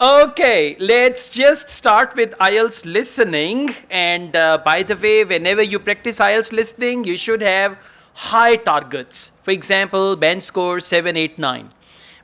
Okay, let's just start with IELTS listening. And by the way, whenever you practice IELTS listening, you should have high targets. For example, band score 7, 8, 9.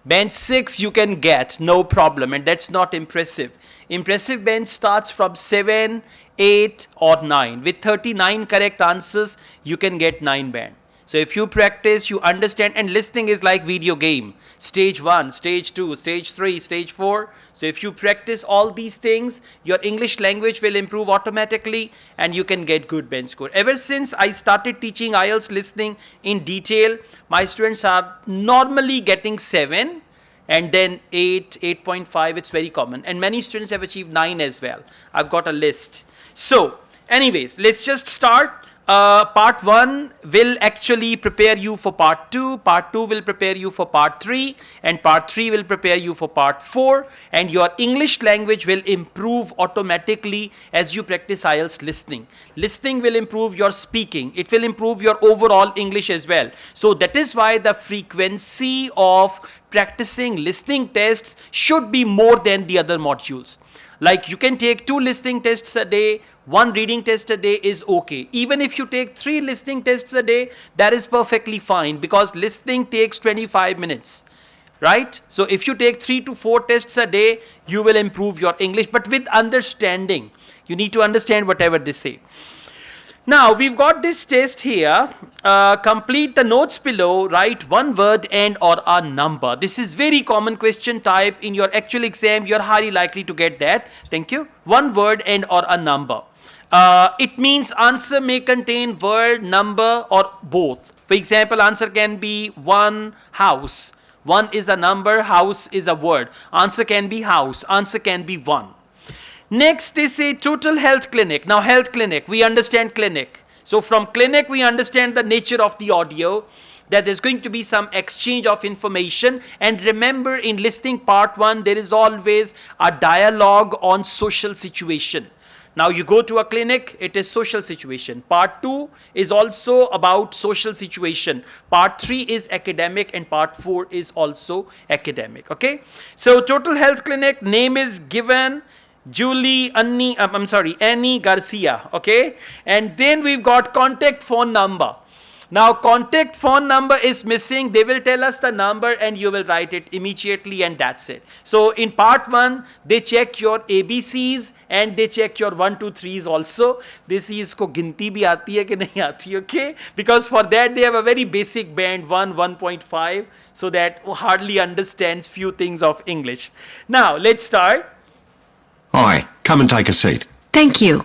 Band 6 you can get, no problem, and that's not impressive. Impressive band starts from 7, 8 or 9. With 39 correct answers, you can get 9 band. So if you practice, you understand, and listening is like video game. Stage 1, stage 2, stage 3, stage 4. So if you practice all these things, your English language will improve automatically and you can get good band score. Ever since I started teaching IELTS listening in detail, my students are normally getting 7 and then 8, 8.5, it's very common. And many students have achieved 9 as well. I've got a list. So anyways, let's just start. Part 1 will actually prepare you for part 2, part 2 will prepare you for part 3, and part 3 will prepare you for part 4, and your English language will improve automatically as you practice IELTS listening. Listening will improve your speaking, it will improve your overall English as well. So that is why the frequency of practicing listening tests should be more than the other modules. Like you can take 2 listening tests a day, 1 reading test a day is okay. Even if you take 3 listening tests a day, that is perfectly fine because listening takes 25 minutes, right? So if you take 3 to 4 tests a day, you will improve your English, but with understanding. You need to understand whatever they say. Now, we've got this test here. Complete the notes below, write one word and or a number. This is very common question type. In your actual exam, you're highly likely to get that. Thank you. One word and or a number. It means answer may contain word, number or both. For example, answer can be one house. One is a number, house is a word. Answer can be house, answer can be one. Next, they say total health clinic. Now, health clinic, we understand clinic. So, from clinic, we understand the nature of the audio, that there's going to be some exchange of information. And remember, in listening part 1, there is always a dialogue on social situation. Now, you go to a clinic, it is social situation. Part 2 is also about social situation. Part 3 is academic and part 4 is also academic. Okay. So, total health clinic, name is given. Annie Garcia, okay? And then we've got contact phone number. Now, contact phone number is missing. They will tell us the number and you will write it immediately and that's it. So, in part 1, they check your ABCs and they check your 1, 2, 3s also. They see isko ginti bhi aati hai ki nahi aati, okay? Because for that, they have a very basic band, 1, 1.5, so that hardly understands few things of English. Now, let's start. Hi, come and take a seat. Thank you.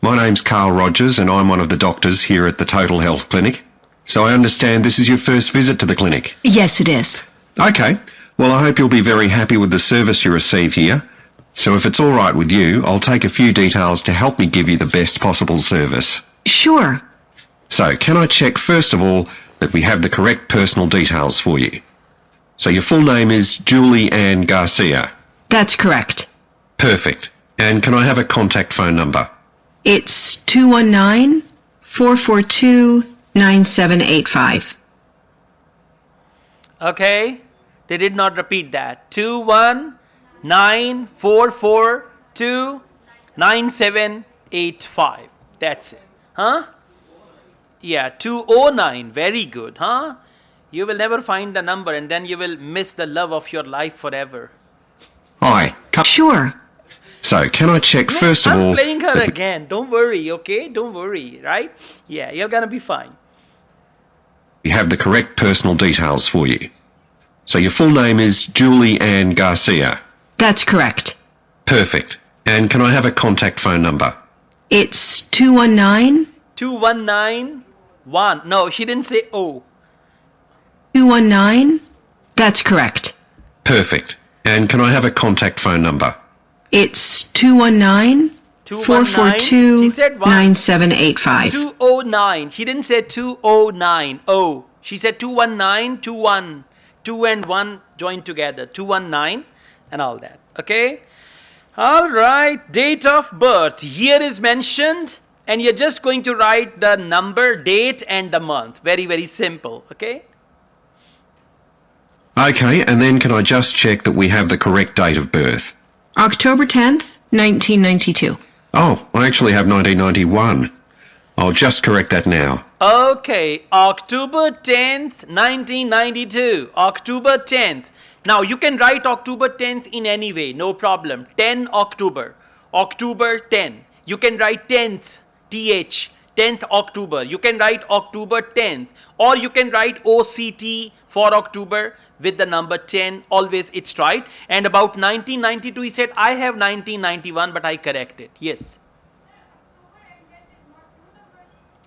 My name's Carl Rogers and I'm one of the doctors here at the Total Health Clinic. So I understand this is your first visit to the clinic? Yes, it is. Okay, well I hope you'll be very happy with the service you receive here. So if it's all right with you, I'll take a few details to help me give you the best possible service. Sure. So can I check first of all that we have the correct personal details for you? So your full name is Julie Ann Garcia? That's correct. Perfect. And can I have a contact phone number? It's 219-442-9785. Okay. They did not repeat that. 219-442-9785. That's it. Huh? Yeah, 209. Very good. Huh? You will never find the number and then you will miss the love of your life forever. Hi. Sure. So, can I check first of all... I'm playing her again. Don't worry, okay? Don't worry, right? Yeah, you're gonna be fine. We have the correct personal details for you. So your full name is Julie Ann Garcia? That's correct. Perfect. And can I have a contact phone number? It's 219... 2191. No, she didn't say O. 219? That's correct. Perfect. And can I have a contact phone number? It's 219-442-9785. 209. She didn't say 209. Oh, she said 219, 21. 2 and 1 joined together. 219 and all that. Okay? All right. Date of birth. Year is mentioned. And you're just going to write the number, date and the month. Very, very simple. Okay? Okay, and then can I just check that we have the correct date of birth? October 10th, 1992. Oh, I actually have 1991. I'll just correct that now. Okay, October 10th, 1992. October 10th. Now you can write October 10th in any way, no problem. 10 October. October 10. You can write 10th, TH. 10th October. You can write October 10th. Or you can write OCT for October with the number 10. Always it's right. And about 1992, he said, I have 1991, but I corrected. Yes.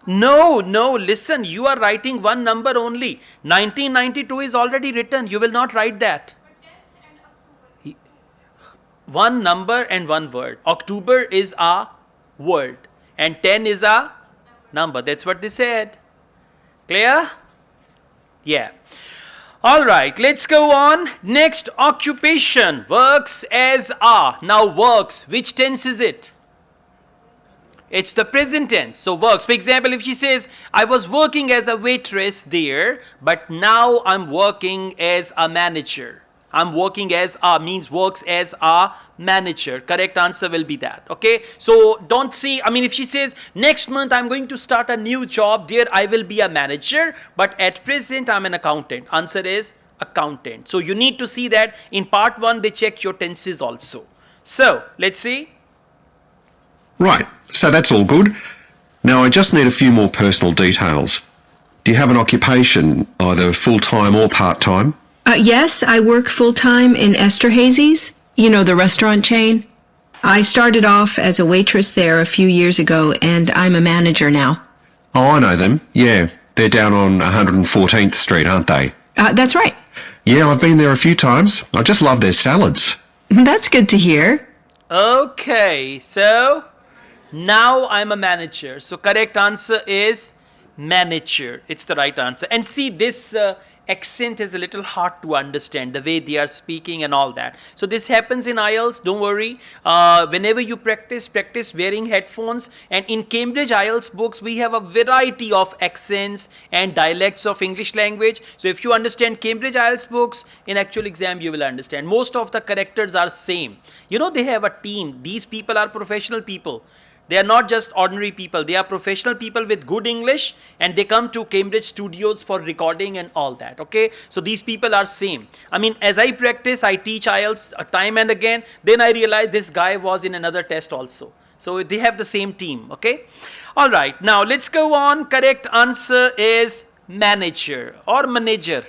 No, listen, you are writing one number only. 1992 is already written. You will not write that. One number and one word. October is a word and 10 is a number. That's what they said. Clear? Yeah. All right, let's go on. Next, occupation. Works as a. Now works, which tense is it? It's the present tense. So works. For example, if she says, I was working as a waitress there, but now I'm working as a manager. I'm working as a means works as a manager. Correct answer will be that. Okay. So don't see, if she says next month I'm going to start a new job, there I will be a manager, but at present I'm an accountant. Answer is accountant. So you need to see that in part 1 they check your tenses also. So let's see. Right, so that's all good. Now I just need a few more personal details. Do you have an occupation, either full-time or part-time? Yes, I work full-time in Esterhazy's, the restaurant chain. I started off as a waitress there a few years ago, and I'm a manager now. Oh, I know them. Yeah, they're down on 114th Street, aren't they? That's right. Yeah, I've been there a few times. I just love their salads. That's good to hear. Okay, so now I'm a manager. So correct answer is manager. It's the right answer. And see, this accent is a little hard to understand, the way they are speaking and all that. So this happens in IELTS, don't worry. Whenever you practice wearing headphones. And in Cambridge IELTS books, we have a variety of accents and dialects of English language. So if you understand Cambridge IELTS books, in actual exam you will understand. Most of the characters are same. They have a team. These people are professional people. They are not just ordinary people. They are professional people with good English, and they come to Cambridge studios for recording and all that. Okay. So these people are same. As I practice, I teach IELTS time and again. Then I realize this guy was in another test also. So they have the same team. Okay. All right. Now let's go on. Correct answer is manager or manager.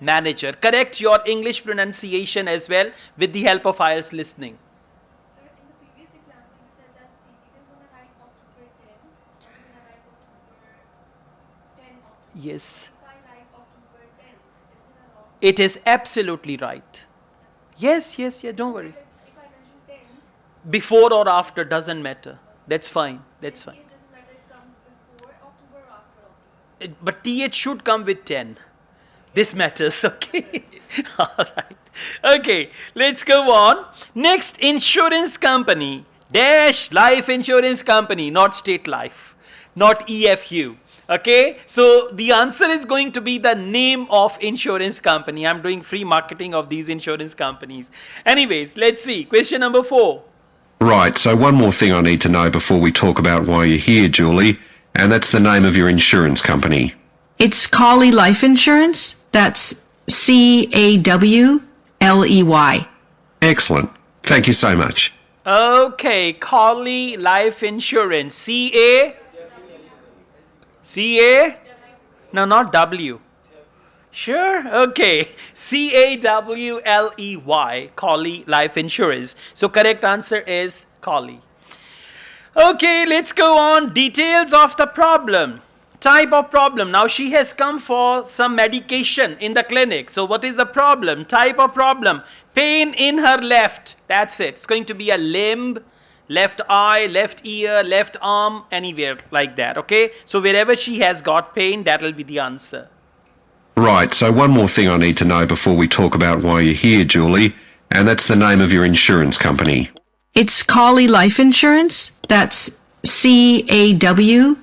Manager. Correct your English pronunciation as well with the help of IELTS listening. Yes. If I write October 10th, is it a wrong? It is absolutely right. Yes, don't worry. If I mention 10th, Before or after doesn't matter. That's fine. That's fine. it doesn't matter if it comes before October or after October. But TH should come with 10. This matters, okay? All right. Okay, let's go on. Next, insurance company. Dash life insurance company, not state life, not EFU. Okay, so the answer is going to be the name of insurance company. I'm doing free marketing of these insurance companies. Anyways, let's see. Question number 4. Right, so one more thing I need to know before we talk about why you're here, Julie, and that's the name of your insurance company. It's Cawley Life Insurance. That's Cawley. Excellent. Thank you so much. Okay, Cawley Life Insurance. C-A? No, not W. Sure? Okay. C-A-W-L-E-Y. Cawley Life Insurance. So correct answer is Cawley. Okay, let's go on. Details of the problem. Type of problem. Now she has come for some medication in the clinic. So what is the problem? Type of problem. Pain in her left. That's it. It's going to be a limb, left eye, left ear, left arm, anywhere like that. Okay. So wherever she has got pain, that will be the answer. Right, so one more thing I need to know before we talk about why you're here, Julie, and that's the name of your insurance company. It's Cawley Life Insurance. That's Cawley.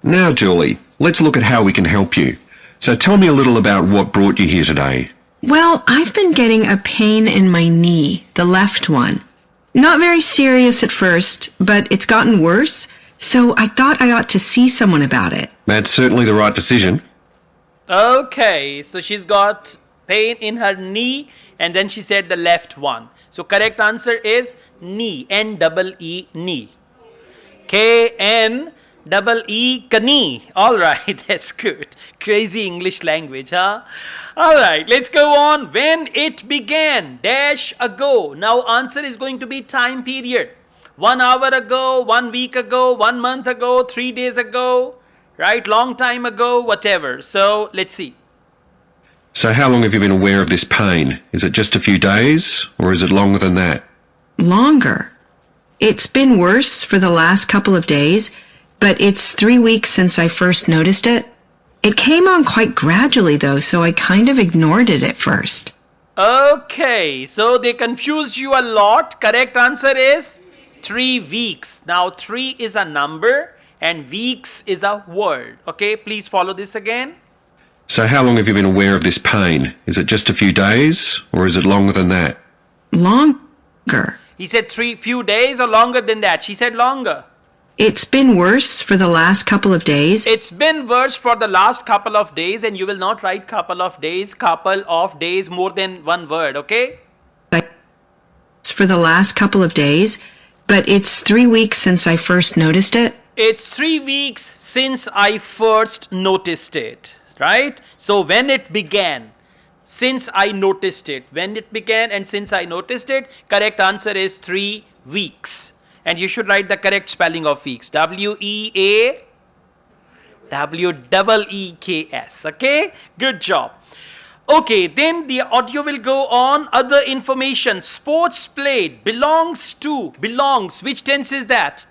Now, Julie, let's look at how we can help you. So tell me a little about what brought you here today. Well, I've been getting a pain in my knee knee, the left one. Not very serious at first, but it's gotten worse, so I thought I ought to see someone about it. That's certainly the right decision. Okay, so she's got pain in her knee and then she said the left one. So correct answer is knee, N-double-E, knee. K-N-double-E, knee. All right, that's good. Crazy English language, huh? All right, let's go on. When it began, dash ago. Now answer is going to be time period. 1 hour ago, 1 week ago, 1 month ago, 3 days ago, right? Long time ago, whatever. So let's see. So how long have you been aware of this pain? Is it just a few days, or is it longer than that? Longer. It's been worse for the last couple of days, but it's 3 weeks since I first noticed it. It came on quite gradually though, so I kind of ignored it at first. Okay, so they confused you a lot. Correct answer is 3 weeks. Now 3 is a number and weeks is a word. Okay, please follow this again. So how long have you been aware of this pain? Is it just a few days, or is it longer than that? Longer. He said few days or longer than that. She said longer. It's been worse for the last couple of days. It's been worse for the last couple of days, and you will not write couple of days, more than one word, okay? For the last couple of days, but it's 3 weeks since I first noticed it. It's 3 weeks since I first noticed it, right? So when it began, since I noticed it. When it began and since I noticed it, correct answer is 3 weeks. And you should write the correct spelling of weeks. W-E-A-W-E-E-K-S. Okay? Good job. Okay, then the audio will go on. Other information. Sports played. Belongs to. Belongs. Which tense is that?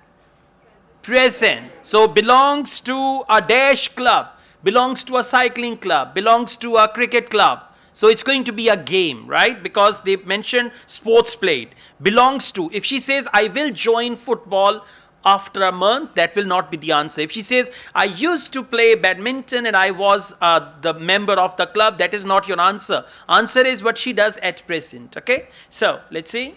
Present. So belongs to a dash club. Belongs to a cycling club. Belongs to a cricket club. So it's going to be a game, right? Because they mentioned sports played. Belongs to. If she says, I will join football after a month, that will not be the answer. If she says, I used to play badminton and I was the member of the club, that is not your answer. Answer is what she does at present, okay? So, let's see.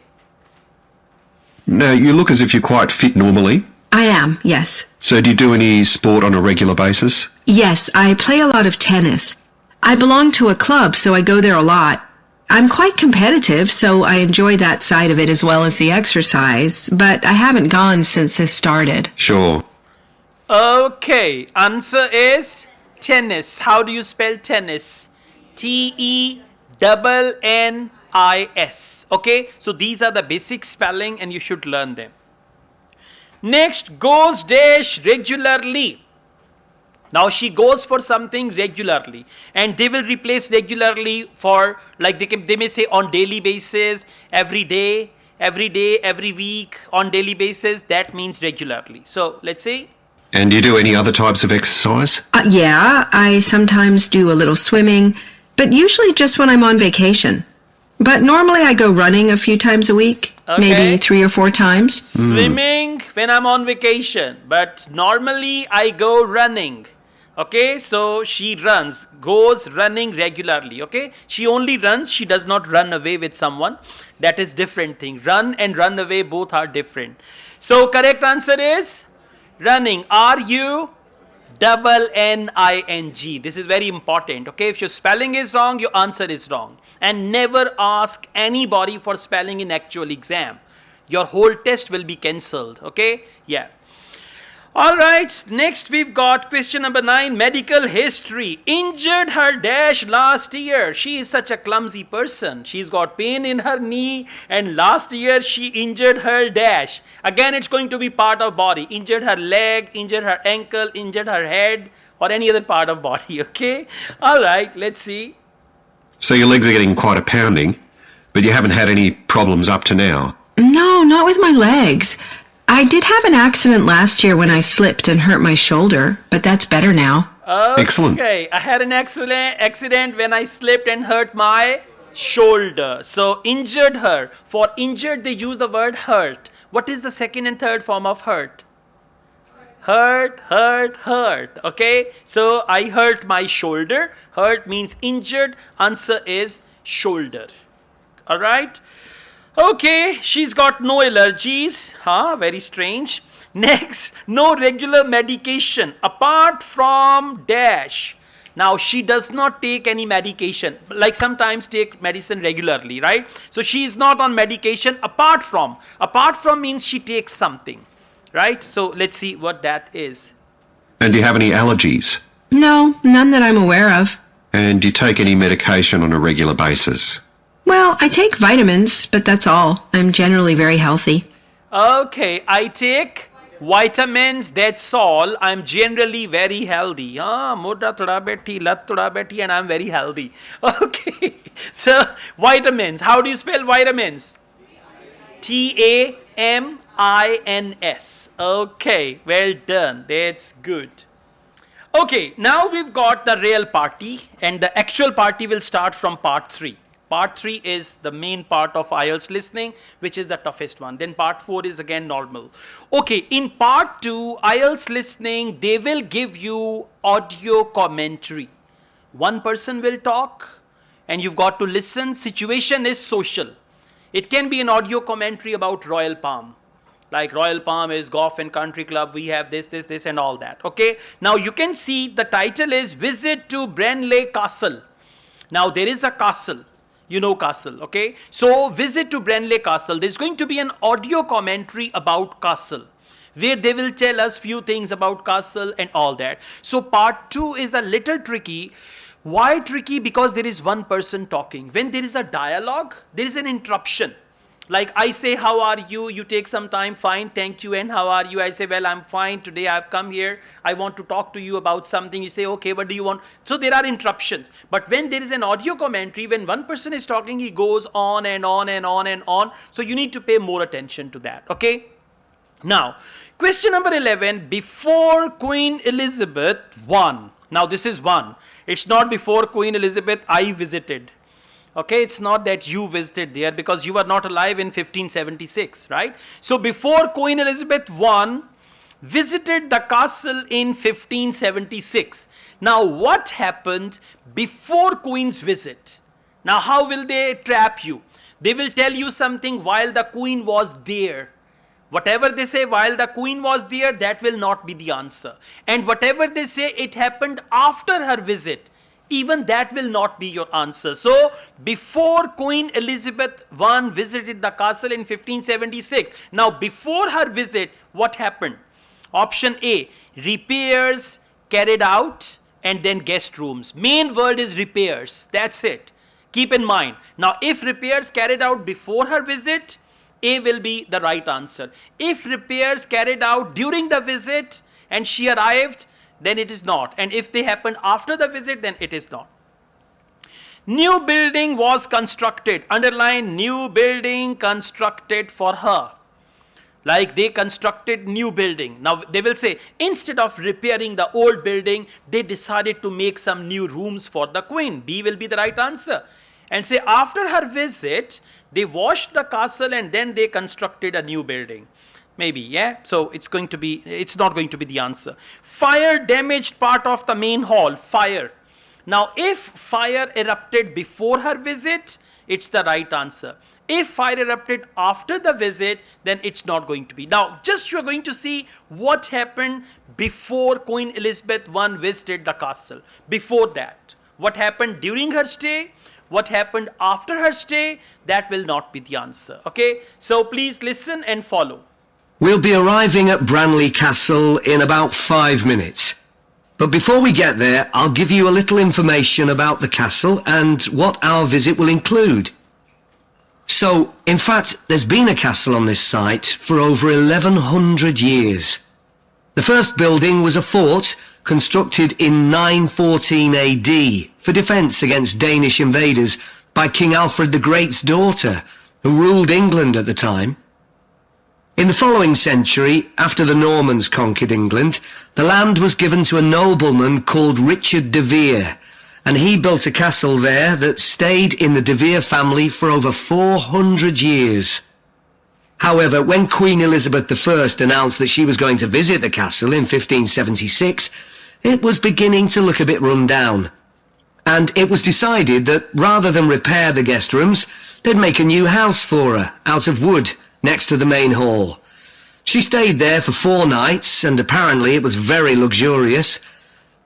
Now, you look as if you're quite fit normally. I am, yes. So do you do any sport on a regular basis? Yes, I play a lot of tennis. I belong to a club, so I go there a lot. I'm quite competitive, so I enjoy that side of it as well as the exercise, but I haven't gone since this started. Sure. Okay, answer is tennis. How do you spell tennis? T-E-N-N-I-S. Okay, so these are the basic spelling and you should learn them. Next, goes dash regularly. Now she goes for something regularly and they will replace regularly for like they may say on daily basis, every day, every week, on daily basis. That means regularly. So let's see. And do you do any other types of exercise? Yeah, I sometimes do a little swimming, but usually just when I'm on vacation. But normally I go running a few times a week, maybe 3 or 4 times. Swimming when I'm on vacation, but normally I go running. Okay, so she goes running regularly, okay? She only runs, she does not run away with someone. That is different thing. Run and run away, both are different. So correct answer is running. R-U-double-N-I-N-G. This is very important, okay? If your spelling is wrong, your answer is wrong. And never ask anybody for spelling in actual exam. Your whole test will be cancelled, okay? Yeah. Alright, next we've got question number 9, medical history. Injured her dash last year. She is such a clumsy person. She's got pain in her knee and last year she injured her dash. Again, it's going to be part of body. Injured her leg, injured her ankle, injured her head or any other part of body, okay? Alright, let's see. So your legs are getting quite a pounding, but you haven't had any problems up to now? No, not with my legs. I did have an accident last year when I slipped and hurt my shoulder, but that's better now. Excellent. Okay, I had an accident when I slipped and hurt my shoulder. So injured her. For injured, they use the word hurt. What is the second and third form of hurt? Hurt. Okay, so I hurt my shoulder. Hurt means injured. Answer is shoulder. All right. Okay, she's got no allergies. Huh? Very strange. Next, no regular medication apart from dash. Now, she does not take any medication. Like sometimes take medicine regularly, right? So she is not on medication apart from. Apart from means she takes something, right? So let's see what that is. And do you have any allergies? No, none that I'm aware of. And do you take any medication on a regular basis? Well, I take vitamins, but that's all. I'm generally very healthy. Okay, I take vitamins, that's all. I'm generally very healthy. Moda thoda beti, lat thoda beti, and I'm very healthy. Okay, so vitamins. How do you spell vitamins? Tamins. Okay, well done. That's good. Okay, now we've got the real party, and the actual party will start from part 3. Part 3 is the main part of IELTS listening, which is the toughest one. Then part 4 is again normal. Okay, in part 2, IELTS listening, they will give you audio commentary. One person will talk, and you've got to listen. Situation is social. It can be an audio commentary about Royal Palm. Like Royal Palm is golf and country club. We have this, and all that. Okay. Now you can see the title is Visit to Brenley Castle. Now there is a castle. You know castle. Okay. So visit to Brenley Castle. There's going to be an audio commentary about castle, where they will tell us few things about castle and all that. So part 2 is a little tricky. Why tricky? Because there is one person talking. When there is a dialogue, there is an interruption. Like I say, how are you? You take some time, fine, thank you, and how are you? I say, well, I'm fine. Today I've come here. I want to talk to you about something. You say, okay, what do you want? So there are interruptions. But when there is an audio commentary, when one person is talking, he goes on and on and on and on. So you need to pay more attention to that, okay? Now, question number 11, before Queen Elizabeth I. Now this is one. It's not before Queen Elizabeth I visited. Okay, it's not that you visited there because you were not alive in 1576, right? So before Queen Elizabeth I visited the castle in 1576. Now what happened before Queen's visit? Now how will they trap you? They will tell you something while the Queen was there. Whatever they say while the Queen was there, that will not be the answer. And whatever they say it happened after her visit, even that will not be your answer. So, before Queen Elizabeth I visited the castle in 1576. Now, before her visit, what happened? Option A, repairs carried out and then guest rooms. Main word is repairs. That's it. Keep in mind. Now, if repairs carried out before her visit, A will be the right answer. If repairs carried out during the visit and she arrived, then it is not. And if they happened after the visit, then it is not. New building was constructed. Underline, new building constructed for her. Like they constructed new building. Now they will say, instead of repairing the old building, they decided to make some new rooms for the Queen. B will be the right answer. And say after her visit, they washed the castle and then they constructed a new building. Maybe, yeah. So it's not going to be the answer. Fire damaged part of the main hall. Fire. Now, if fire erupted before her visit, it's the right answer. If fire erupted after the visit, then it's not going to be. Now, just you're going to see what happened before Queen Elizabeth I visited the castle. Before that, what happened during her stay, what happened after her stay, that will not be the answer. Okay, so please listen and follow. We'll be arriving at Branley Castle in about 5 minutes. But before we get there, I'll give you a little information about the castle and what our visit will include. So, in fact, there's been a castle on this site for over 1100 years. The first building was a fort constructed in 914 AD for defence against Danish invaders by King Alfred the Great's daughter, who ruled England at the time. In the following century, after the Normans conquered England, the land was given to a nobleman called Richard de Vere, and he built a castle there that stayed in the de Vere family for over 400 years. However, when Queen Elizabeth I announced that she was going to visit the castle in 1576, it was beginning to look a bit run down. And it was decided that rather than repair the guest rooms, they'd make a new house for her out of wood next to the main hall. She stayed there for 4 nights, and apparently it was very luxurious,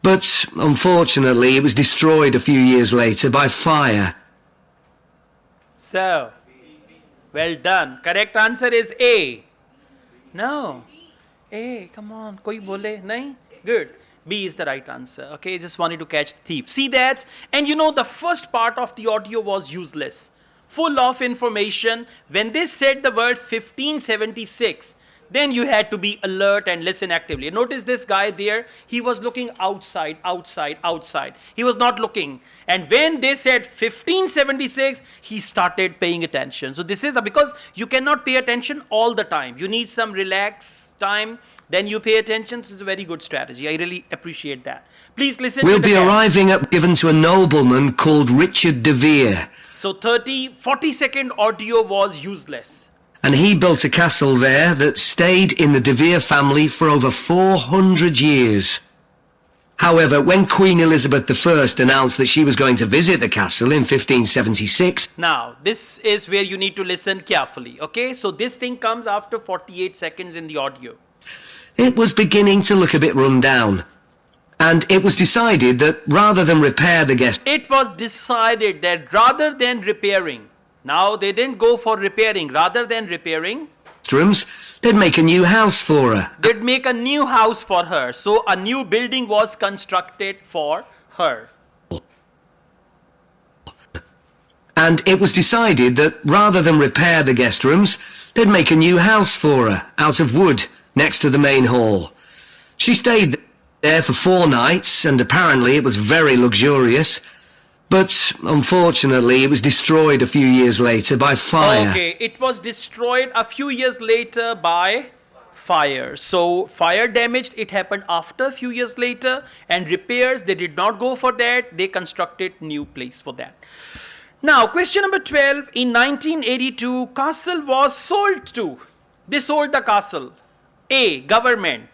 but unfortunately it was destroyed a few years later by fire. So, well done. Correct answer is A. No. A, come on. Koi bole? Nahi? Good. B is the right answer. Okay, just wanted to catch the thief. See that? And you know, the first part of the audio was useless, full of information. When they said the word 1576, then you had to be alert and listen actively. Notice this guy there, he was looking outside, outside, outside. He was not looking. And when they said 1576, he started paying attention. So this is because you cannot pay attention all the time. You need some relaxed time, then you pay attention. This is a very good strategy. I really appreciate that. Please listen We'll to the be guy. arriving at given to a nobleman called Richard de Vere, So 40-second audio was useless. and he built a castle there that stayed in the de Vere family for over 400 years. However, when Queen Elizabeth I announced that she was going to visit the castle in 1576, Now, this is where you need to listen carefully, okay? So this thing comes after 48 seconds in the audio. it was beginning to look a bit run down. And it was decided that rather than repair the guest It was decided that rather than repairing, now they didn't go for repairing, rather than repairing, rooms, they'd make a new house for her. they'd make a new house for her. So a new building was constructed for her. And it was decided that rather than repair the guest rooms, they'd make a new house for her out of wood next to the main hall. She stayed there for 4 nights, and apparently it was very luxurious, but unfortunately it was destroyed a few years later by fire. Okay, it was destroyed a few years later by fire. So fire damaged, it happened after a few years later, and repairs, they did not go for that. They constructed new place for that. Now, question number 12. In 1982, castle was sold to. They sold the castle. A, government.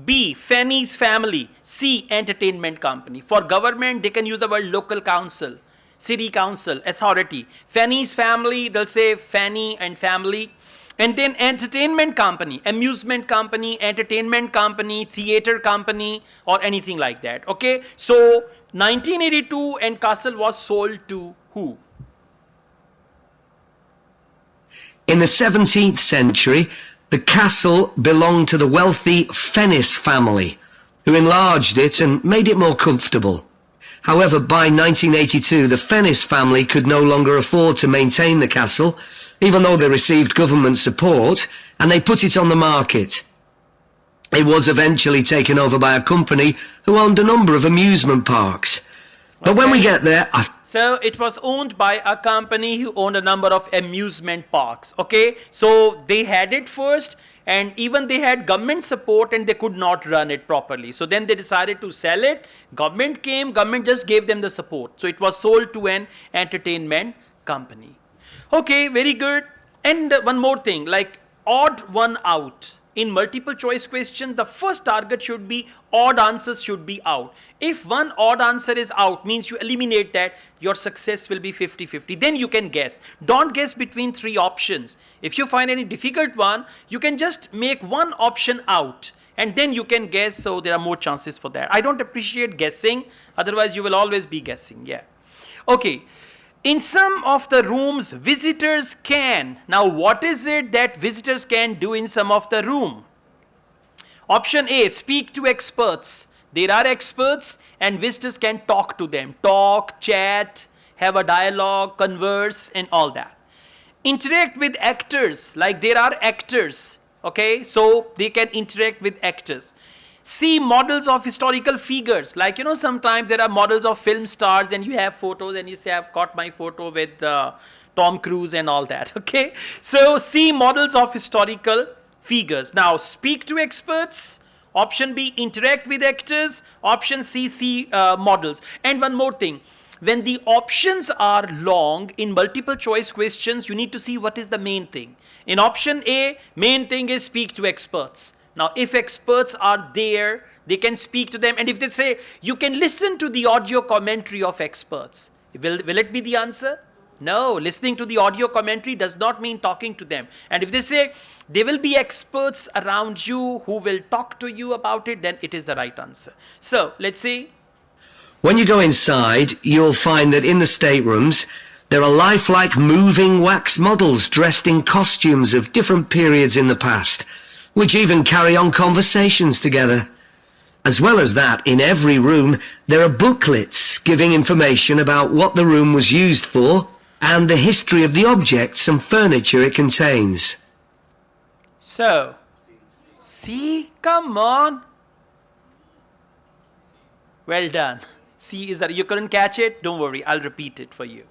B, Fanny's family. C, entertainment company. For government, they can use the word local council, city council, authority. Fanny's family, they'll say Fanny and family. And then entertainment company, amusement company, entertainment company, theater company, or anything like that. Okay, so 1982 and castle was sold to who? In the 17th century, the castle belonged to the wealthy Fennis family, who enlarged it and made it more comfortable. However, by 1982, the Fennis family could no longer afford to maintain the castle, even though they received government support, and they put it on the market. It was eventually taken over by a company who owned a number of amusement parks. But when we get there, So it was owned by a company who owned a number of amusement parks. Okay, so they had it first, and even they had government support, and they could not run it properly. So then they decided to sell it. Government came, government just gave them the support. So it was sold to an entertainment company. Okay, very good. And one more thing, like odd one out. In multiple choice question, the first target should be odd answers should be out. If one odd answer is out, means you eliminate that, your success will be 50-50. Then you can guess. Don't guess between 3 options. If you find any difficult one, you can just make one option out, and then you can guess, so there are more chances for that. I don't appreciate guessing, otherwise you will always be guessing. Yeah. Okay. In some of the rooms, visitors can. Now, what is it that visitors can do in some of the room? Option A, speak to experts. There are experts and visitors can talk to them. Talk, chat, have a dialogue, converse, and all that. Interact with actors, like there are actors. Okay, so they can interact with actors. See models of historical figures, like sometimes there are models of film stars and you have photos and you say I've got my photo with Tom Cruise and all that. Okay, so see models of historical figures. Now speak to experts. Option B, interact with actors. Option C, see models. And one more thing, when the options are long in multiple choice questions, you need to see what is the main thing. In option A, main thing is speak to experts. Now, if experts are there, They can speak to them. And if they say, you can listen to the audio commentary of experts, will it be the answer? No, listening to the audio commentary does not mean talking to them. And if they say, there will be experts around you who will talk to you about it, then it is the right answer. So, let's see. When you go inside, you'll find that in the staterooms, there are lifelike moving wax models dressed in costumes of different periods in the past, which even carry on conversations together. As well as that, in every room, there are booklets giving information about what the room was used for and the history of the objects and furniture it contains. So, see, come on. Well done. See, is that you couldn't catch it? Don't worry, I'll repeat it for you.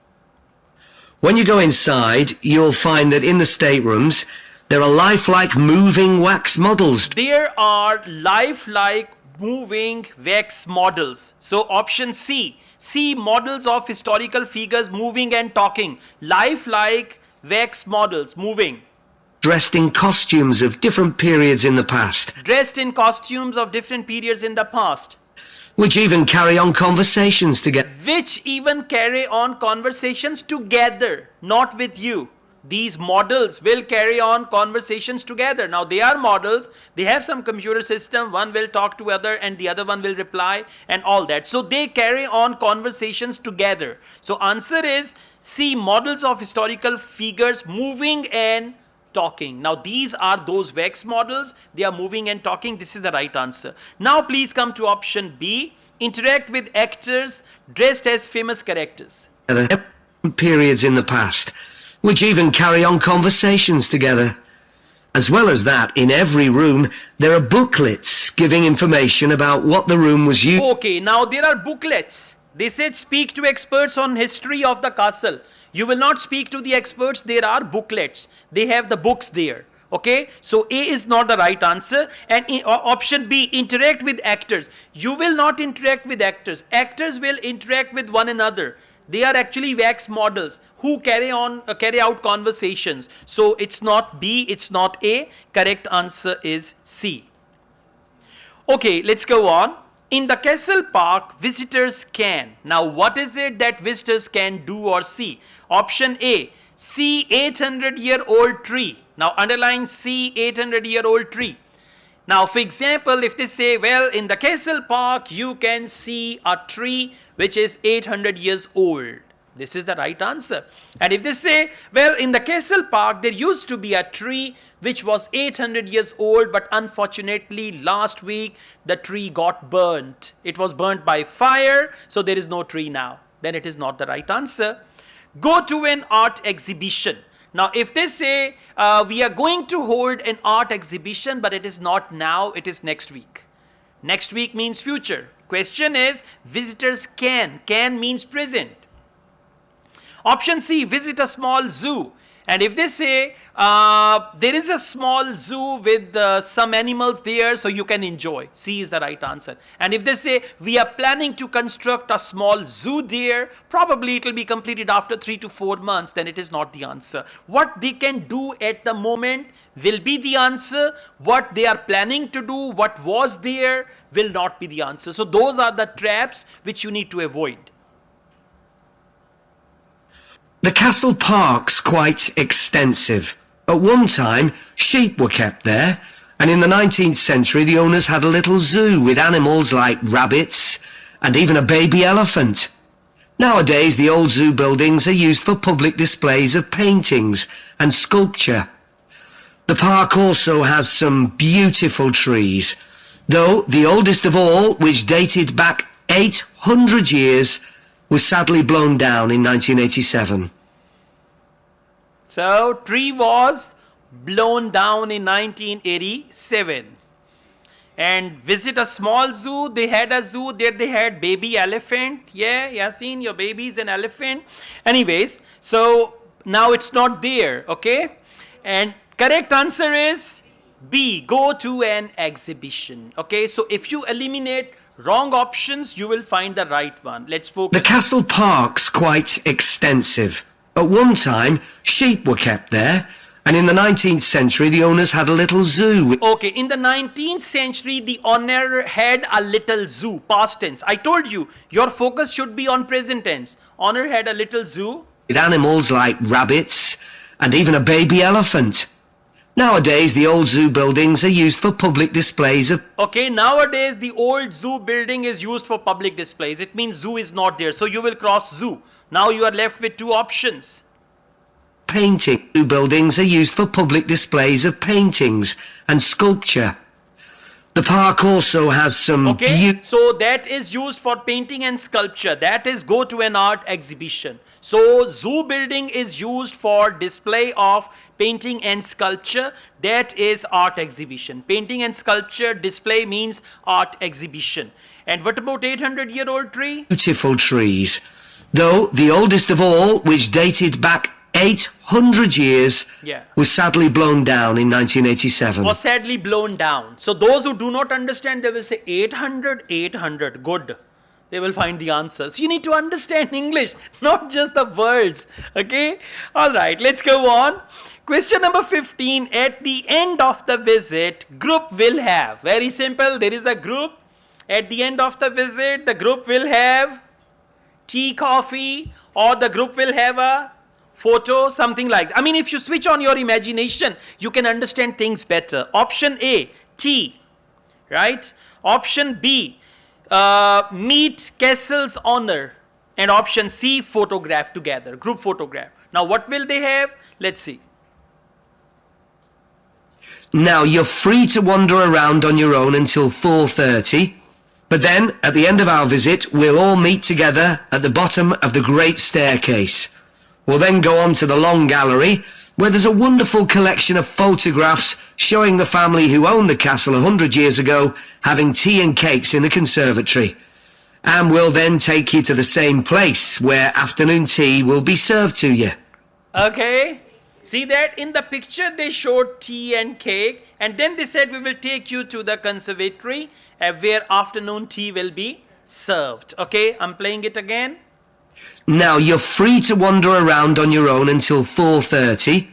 When you go inside, you'll find that in the staterooms, there are lifelike moving wax models. There are lifelike moving wax models. So option C, models of historical figures moving and talking. Lifelike wax models moving. Dressed in costumes of different periods in the past. Dressed in costumes of different periods in the past. Which even carry on conversations together. Which even carry on conversations together, not with you. These models will carry on conversations together. Now they are models, they have some computer system, one will talk to other and the other one will reply and all that. So they carry on conversations together. So answer is C, models of historical figures moving and talking. Now these are those wax models, they are moving and talking. This is the right answer. Now please come to option B, interact with actors dressed as famous characters. Periods in the past, which even carry on conversations together. As well as that, in every room, there are booklets giving information about what the room was used. Okay, now there are booklets. They said speak to experts on history of the castle. You will not speak to the experts, there are booklets. They have the books there. Okay, so A is not the right answer. And option B, interact with actors. You will not interact with actors. Actors will interact with one another. They are actually wax models who carry out conversations. So it's not B, it's not A. Correct answer is C. Okay, let's go on. In the castle park, visitors can. Now, what is it that visitors can do or see? Option A, see 800-year-old tree. Now, underline C, 800-year-old tree. Now, for example, if they say, well, in the castle park, you can see a tree which is 800 years old. This is the right answer. And if they say, well, in the castle park, there used to be a tree which was 800 years old, but unfortunately, last week, the tree got burnt. It was burnt by fire, so there is no tree now. Then it is not the right answer. Go to an art exhibition. Now, if they say, we are going to hold an art exhibition, but it is not now, it is next week. Next week means future. Question is, visitors can. Can means present. Option C, visit a small zoo. And if they say, there is a small zoo with some animals there, so you can enjoy. C is the right answer. And if they say, we are planning to construct a small zoo there, probably it will be completed after 3 to 4 months, then it is not the answer. What they can do at the moment will be the answer. What they are planning to do, what was there, will not be the answer. So those are the traps which you need to avoid. The castle park's quite extensive. At one time, sheep were kept there, and in the 19th century the owners had a little zoo with animals like rabbits and even a baby elephant. Nowadays the old zoo buildings are used for public displays of paintings and sculpture. The park also has some beautiful trees, though the oldest of all, which dated back 800 years, was sadly blown down in 1987. So, tree was blown down in 1987. And visit a small zoo. They had a zoo there. They had baby elephant. Yeah, Yasin, your baby is an elephant. Anyways, so now it's not there. Okay. And correct answer is B. Go to an exhibition. Okay. So if you eliminate wrong options, you will find the right one. Let's focus. The castle park's quite extensive. At one time, sheep were kept there, And in the 19th century, the owners had a little zoo. Okay, in the 19th century, the owner had a little zoo, past tense. I told you, your focus should be on present tense. Owner had a little zoo. With animals like rabbits and even a baby elephant. Nowadays, the old zoo buildings are used for public displays of Okay, nowadays the old zoo building is used for public displays. It means zoo is not there. So you will cross zoo. Now you are left with two options. painting. Zoo buildings are used for public displays of paintings and sculpture. The park also has some Okay, so that is used for painting and sculpture. That is go to an art exhibition. So zoo building is used for display of painting and sculpture. That is art exhibition. Painting and sculpture display means art exhibition. And what about 800-year-old tree? beautiful trees, though the oldest of all, which dated back 800 years, Yeah. was sadly blown down in 1987. Was sadly blown down. So those who do not understand, they will say 800, 800. Good. They will find the answers. You need to understand English, not just the words. Okay? All right, let's go on. Question number 15. At the end of the visit, group will have. Very simple. There is a group. At the end of the visit, the group will have tea, coffee, or the group will have a photo, something like that. I mean, if you switch on your imagination, you can understand things better. Option A, tea, right? Option B, meet castle's owner. And option C, photograph together, group photograph. Now, what will they have? Let's see. Now you're free to wander around on your own until 4:30, but then at the end of our visit, we'll all meet together at the bottom of the great staircase. We'll then go on to the long gallery, where there's a wonderful collection of photographs showing the family who owned the castle 100 years ago having tea and cakes in the conservatory. And we'll then take you to the same place where afternoon tea will be served to you. Okay. See that in the picture they showed tea and cake, and then they said we will take you to the conservatory where afternoon tea will be served. Okay, I'm playing it again. Now you're free to wander around on your own until 4:30,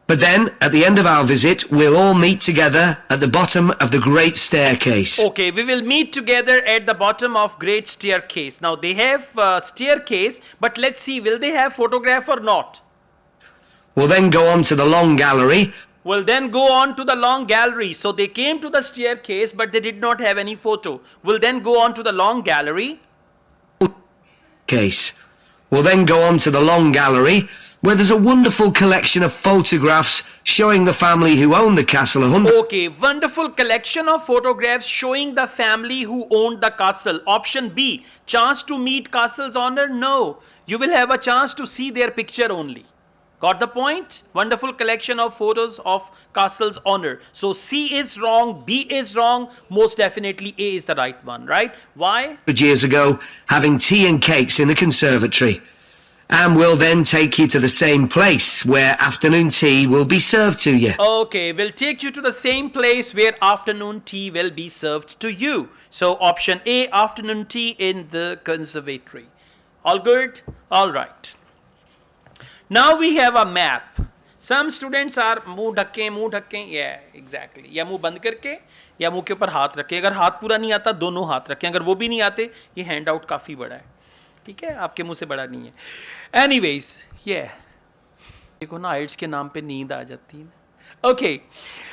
but then at the end of our visit, we'll all meet together at the bottom of the great staircase. Okay, we will meet together at the bottom of great staircase. Now they have staircase, but let's see, will they have photograph or not? We'll then go on to the long gallery. Will then go on to the long gallery. So they came to the staircase, but they did not have any photo. Will then go on to the long gallery. Case. We'll then go on to the long gallery, where there's a wonderful collection of photographs showing the family who owned the castle 100. Okay, wonderful collection of photographs showing the family who owned the castle. Option B, chance to meet castle's owner? No, you will have a chance to see their picture only. Got the point? Wonderful collection of photos of castle's owner. So C is wrong, B is wrong, most definitely A is the right one, right? Why? Years ago, having tea and cakes in the conservatory. And we'll then take you to the same place where afternoon tea will be served to you. Okay, we'll take you to the same place where afternoon tea will be served to you. So option A, afternoon tea in the conservatory. All good? All right. Now we have a map. Some students are मुंह ढक्के, yeah, exactly. या मुंह बंद करके या मुंह के ऊपर हाथ रखें. अगर हाथ पूरा नहीं आता दोनों हाथ रखें. अगर वो भी नहीं आते ये हैंड आउट काफ़ी बड़ा है. ठीक है, आपके मुंह से बड़ा नहीं है. Anyways, yeah. देखो ना IELTS के नाम पे नींद आ जाती है. Okay,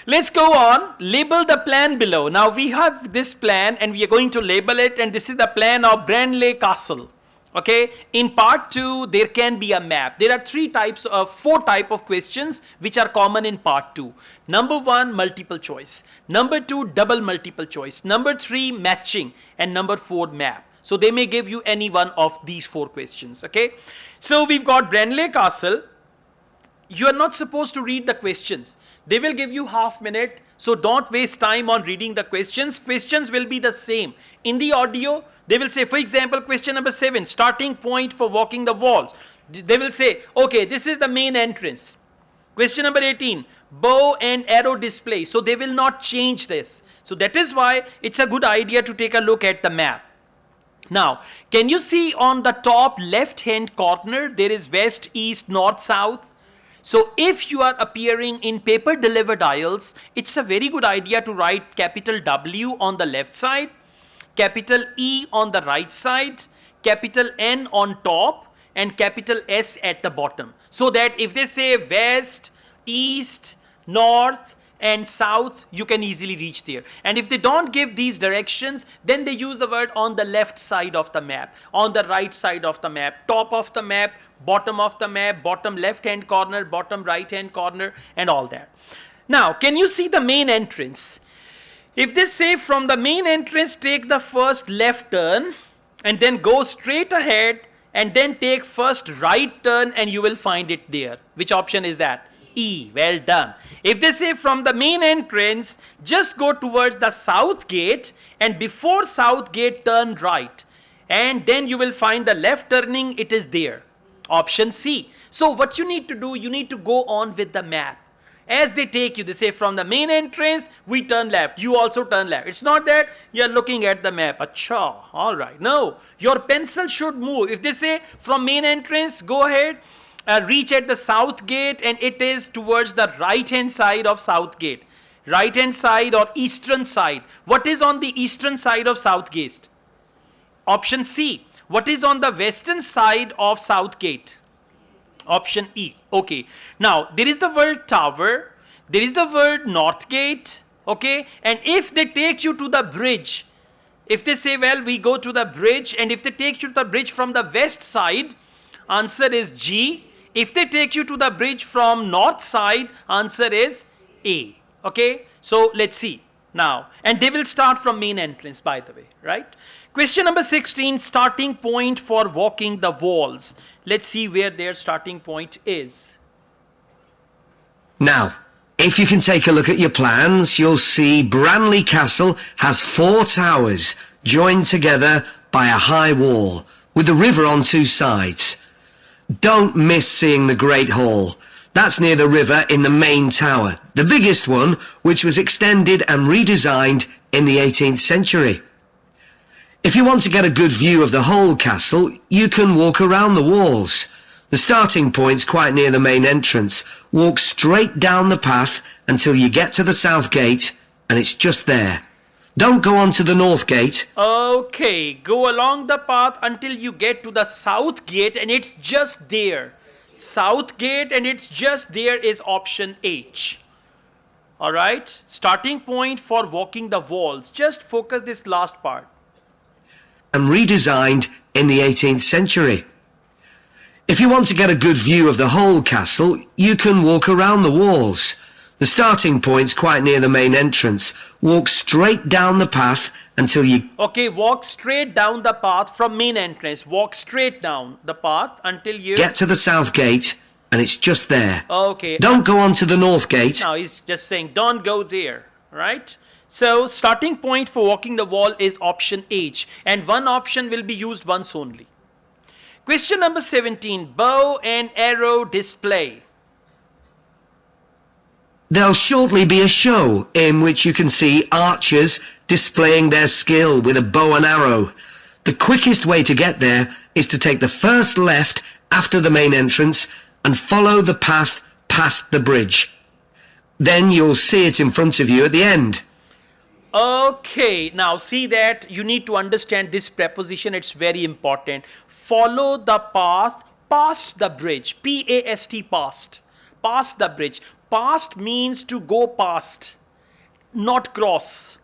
let's go on. Label the plan below. Now we have this plan and we are going to label it, and this is the plan of Branley Castle. Okay, in part 2 there can be a map. There are four type of questions which are common in part 2. Number 1, multiple choice. Number 2, double multiple choice. Number 3, matching. And number 4, map. So they may give you any one of these 4 questions. Okay, so we've got Branley Castle. You are not supposed to read the questions. They will give you half minute, so don't waste time on reading the questions. Questions will be the same. In the audio, they will say, for example, question number 7, starting point for walking the walls. They will say, okay, this is the main entrance. Question number 18, bow and arrow display. So they will not change this. So that is why it's a good idea to take a look at the map. Now, can you see on the top left hand corner, there is west, east, north, south? So if you are appearing in paper delivered IELTS, it's a very good idea to write capital W on the left side, capital E on the right side, capital N on top, and capital S at the bottom. So that if they say west, east, north, and south, you can easily reach there. And if they don't give these directions, then they use the word on the left side of the map, on the right side of the map, top of the map, bottom of the map, bottom left hand corner, bottom right hand corner, and all that. Now, can you see the main entrance? If they say from the main entrance, take the first left turn, and then go straight ahead, and then take first right turn, and you will find it there. Which option is that? E. Well done. If they say from the main entrance, just go towards the south gate, and before south gate turn right, and then you will find the left turning, it is there. Option C. So what you need to do, you need to go on with the map. As they take you, they say from the main entrance, we turn left. You also turn left. It's not that you're looking at the map. Acha, all right. No, your pencil should move. If they say from main entrance, go ahead, reach at the south gate, and it is towards the right hand side of south gate. Right hand side or eastern side. What is on the eastern side of south gate? Option C. What is on the western side of south gate? Option E. Okay. Now, there is the word tower. There is the word north gate. Okay. And if they take you to the bridge, if they say, well, we go to the bridge, and if they take you to the bridge from the west side, answer is G. If they take you to the bridge from north side, answer is A. Okay. So, let's see now. And they will start from main entrance, by the way, right? Question number 16, starting point for walking the walls. Let's see where their starting point is. Now, if you can take a look at your plans, you'll see Branley Castle has 4 towers joined together by a high wall with the river on 2 sides. Don't miss seeing the Great Hall. That's near the river in the main tower, the biggest one, which was extended and redesigned in the 18th century. If you want to get a good view of the whole castle, you can walk around the walls. The starting point's quite near the main entrance. Walk straight down the path until you get to the south gate, and it's just there. Don't go on to the north gate. Okay, go along the path until you get to the south gate, and it's just there. South gate, and it's just there is option H. Alright, starting point for walking the walls. Just focus this last part. And redesigned in the 18th century. If you want to get a good view of the whole castle, you can walk around the walls. The starting point's quite near the main entrance. Walk straight down the path until you... Okay, walk straight down the path from main entrance. Walk straight down the path until you... get to the south gate, and it's just there. Okay. Don't go on to the north gate. Now he's just saying, don't go there, right? So, starting point for walking the wall is option H, and one option will be used once only. Question number 17, bow and arrow display. There'll shortly be a show in which you can see archers displaying their skill with a bow and arrow. The quickest way to get there is to take the first left after the main entrance and follow the path past the bridge. Then you'll see it in front of you at the end. Okay, now see that you need to understand this preposition, it's very important. Follow the path past the bridge. P-A-S-T, past. Past the bridge. Past means to go past, not cross.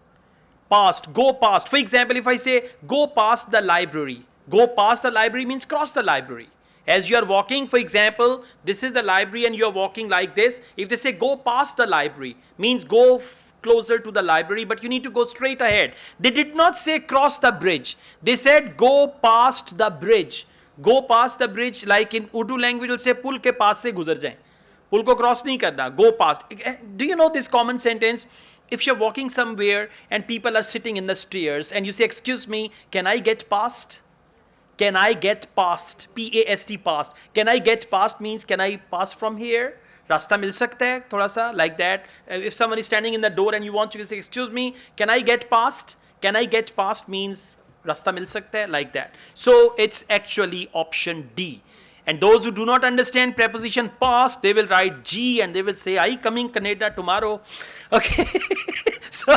Past, go past. For example, if I say go past the library, go past the library means cross the library. As you are walking, for example, this is the library and you are walking like this. If they say go past the library, means go closer to the library, but you need to go straight ahead. They did not say cross the bridge. They said go past the bridge. Go past the bridge, like in Urdu language will say पुल के पास से गुजर जाएं. पुल को cross नहीं करना. Go past. Do you know this common sentence? If you're walking somewhere and people are sitting in the stairs and you say, excuse me, can I get past? Can I get past? P-A-S-T, past. Can I get past means can I pass from here? रास्ता मिल सकता है थोड़ा सा, like that. If someone is standing in the door and you want to say, excuse me, can I get past? Can I get past means रास्ता मिल सकता है, like that. So it's actually option D. And those who do not understand preposition past, they will write G and they will say, I coming Canada tomorrow. Okay. So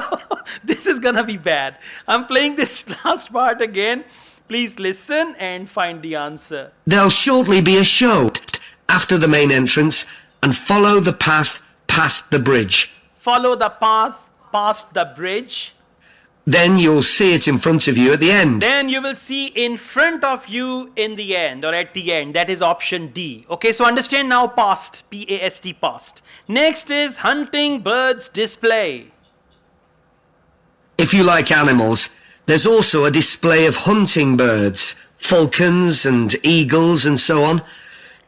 this is gonna be bad. I'm playing this last part again. Please listen and find the answer. There'll shortly be a show after the main entrance, and follow the path past the bridge. Follow the path past the bridge. Then you'll see it in front of you at the end. Then you will see in front of you in the end or at the end. That is option D. Okay, so understand now past, P-A-S-T, past. Next is hunting birds display. If you like animals, there's also a display of hunting birds, falcons and eagles and so on.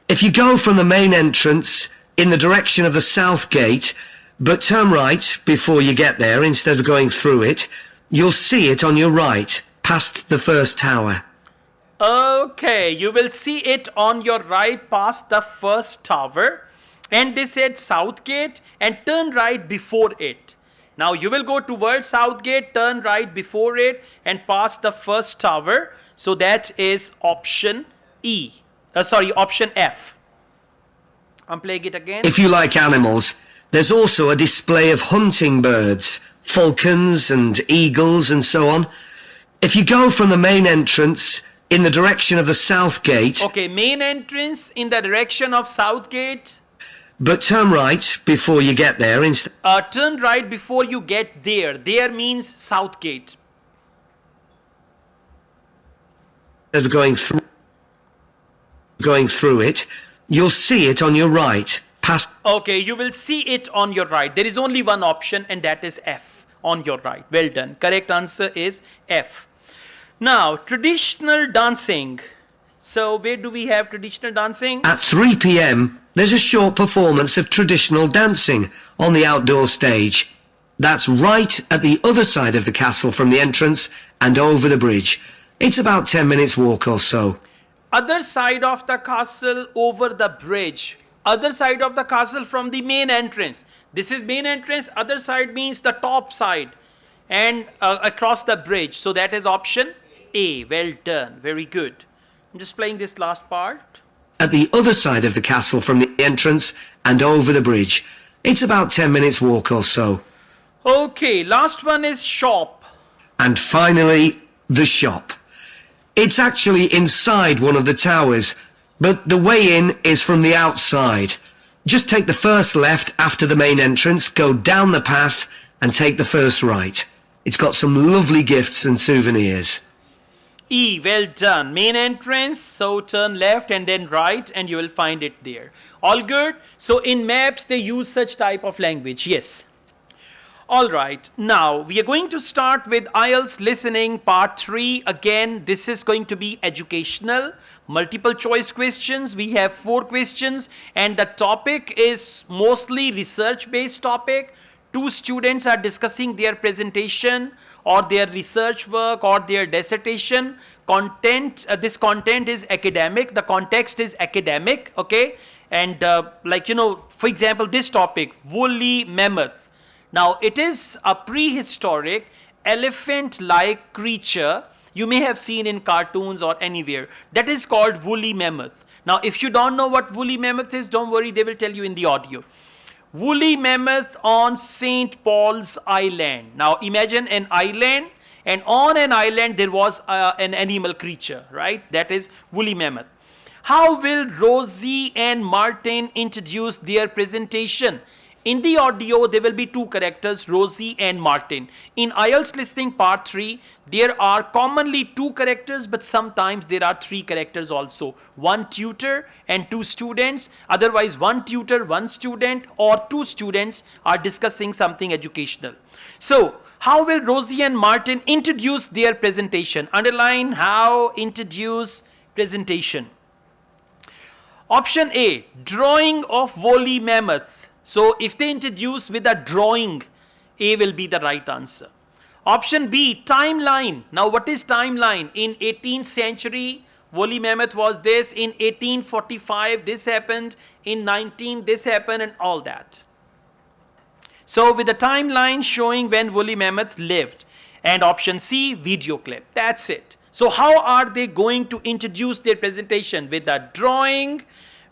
If you go from the main entrance in the direction of the south gate, but turn right before you get there instead of going through it, you'll see it on your right, past the first tower. Okay, you will see it on your right past the first tower. And they said south gate and turn right before it. Now you will go towards south gate, turn right before it and pass the first tower. So that is option option F. I'm playing it again. If you like animals, there's also a display of hunting birds, falcons and eagles and so on. If you go from the main entrance in the direction of the south gate... Okay, main entrance in the direction of south gate. But turn right before you get there instead... Turn right before you get there. There means south gate. ...of going through it, you'll see it on your right, past... Okay, you will see it on your right. There is only one option and that is F, on your right. Well done. Correct answer is F. Now, traditional dancing. So, where do we have traditional dancing? At 3 p.m, there's a short performance of traditional dancing on the outdoor stage. That's right at the other side of the castle from the entrance and over the bridge. It's about 10 minutes walk or so. Other side of the castle over the bridge. Other side of the castle from the main entrance. This is main entrance. Other side means the top side and across the bridge. So that is option A. Well done. Very good. I'm just playing this last part. At the other side of the castle from the entrance and over the bridge. It's about 10 minutes walk or so. Okay, last one is shop. And finally, the shop. It's actually inside one of the towers, but the way in is from the outside. Just take the first left after the main entrance, go down the path and take the first right. It's got some lovely gifts and souvenirs. E, well done. Main entrance, so turn left and then right and you will find it there. All good? So in maps they use such type of language, yes. Alright, now we are going to start with IELTS listening part 3. Again, this is going to be educational, multiple choice questions. We have 4 questions and the topic is mostly research based topic. 2 students are discussing their presentation or their research work or their dissertation. Content, this content is academic, the context is academic, okay? And for example, this topic, woolly mammoth. Now, it is a prehistoric elephant-like creature you may have seen in cartoons or anywhere. That is called woolly mammoth. Now, if you don't know what woolly mammoth is, don't worry, they will tell you in the audio. Woolly mammoth on St. Paul's Island. Now, imagine an island, and on an island there was an animal creature, right? That is woolly mammoth. How will Rosie and Martin introduce their presentation? In the audio, there will be 2 characters, Rosie and Martin. In IELTS listening part 3, there are commonly 2 characters, but sometimes there are 3 characters also. 1 tutor and 2 students. Otherwise, 1 tutor, 1 student, or 2 students are discussing something educational. So, how will Rosie and Martin introduce their presentation? Underline how, introduce, presentation. Option A, drawing of woolly mammoth. So if they introduce with a drawing, A will be the right answer. Option B, timeline. Now what is timeline? In 18th century, woolly mammoth was this. In 1845, this happened. In 19, this happened and all that. So with the timeline showing when woolly mammoth lived. And option C, video clip. That's it. So how are they going to introduce their presentation? With a drawing,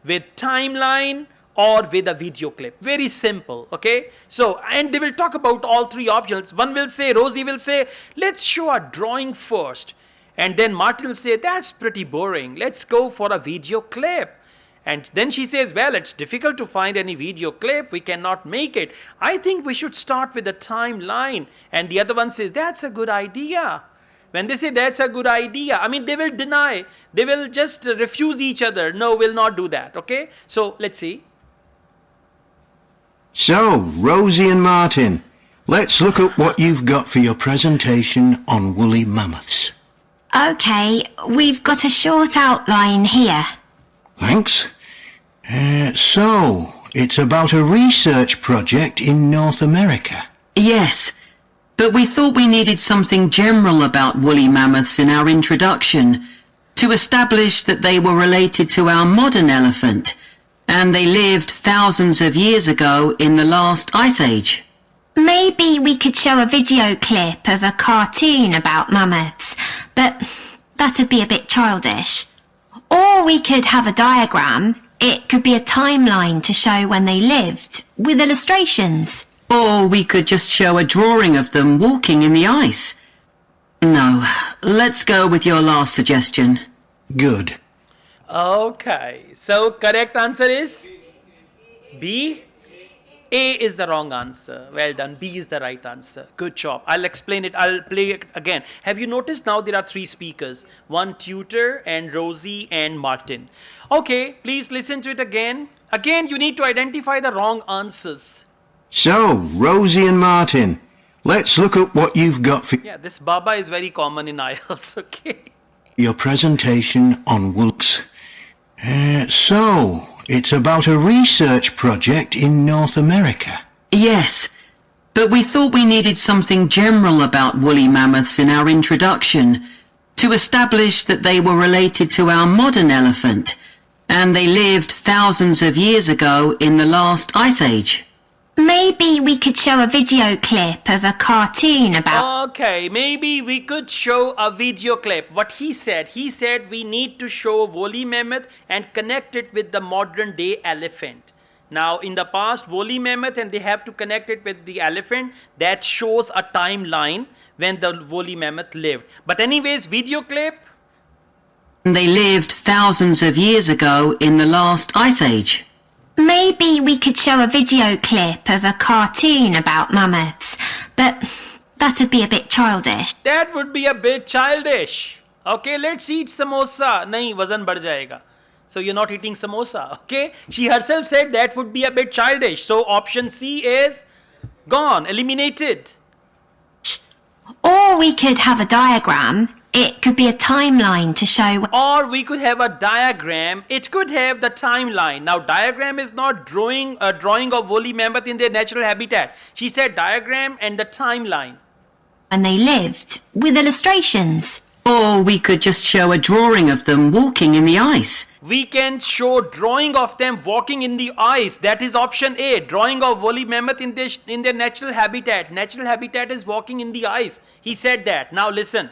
with timeline, or with a video clip? Very simple, okay? So, and they will talk about all three options. One will say, Rosie will say, let's show a drawing first. And then Martin will say, that's pretty boring. Let's go for a video clip. And then she says, well, it's difficult to find any video clip. We cannot make it. I think we should start with a timeline. And the other one says, that's a good idea. When they say that's a good idea, I mean, they will deny. They will just refuse each other. No, we'll not do that. Okay? So, let's see. So, Rosie and Martin, let's look at what you've got for your presentation on woolly mammoths. Okay, we've got a short outline here. Thanks. So, it's about a research project in North America. Yes, but we thought we needed something general about woolly mammoths in our introduction to establish that they were related to our modern elephant, and they lived thousands of years ago in the last ice age. Maybe we could show a video clip of a cartoon about mammoths, but that'd be a bit childish. Or we could have a diagram. It could be a timeline to show when they lived, with illustrations. Or we could just show a drawing of them walking in the ice. No, let's go with your last suggestion. Good. Okay, so correct answer is B. A is the wrong answer. Well done. B is the right answer. Good job. I'll explain it. I'll play it again. Have you noticed now there are three speakers? One tutor and Rosie and Martin. Okay, please listen to it again. Again, you need to identify the wrong answers. So, Rosie and Martin, let's look at what you've got for Yeah, this Baba is very common in IELTS, okay? your presentation on woolks. So, it's about a research project in North America. Yes, but we thought we needed something general about woolly mammoths in our introduction to establish that they were related to our modern elephant, and they lived thousands of years ago in the last ice age. Maybe we could show a video clip of a cartoon about... Okay, maybe we could show a video clip. What he said we need to show woolly mammoth and connect it with the modern day elephant. Now, in the past, woolly mammoth, and they have to connect it with the elephant. That shows a timeline when the woolly mammoth lived. But anyways, video clip. They lived thousands of years ago in the last ice age. Maybe we could show a video clip of a cartoon about mammoths, but that'd be a bit childish. That would be a bit childish. Okay, let's eat samosa. Nahi, wazan badh jayega. So you're not eating samosa, okay? She herself said that would be a bit childish. So option C is gone, eliminated. Or we could have a diagram. It could be a timeline to show... Or we could have a diagram. It could have the timeline. Now, diagram is not a drawing of woolly mammoth in their natural habitat. She said diagram and the timeline. when they lived, with illustrations. Or we could just show a drawing of them walking in the ice. We can show drawing of them walking in the ice. That is option A. Drawing of woolly mammoth in their natural habitat. Natural habitat is walking in the ice. He said that. Now listen.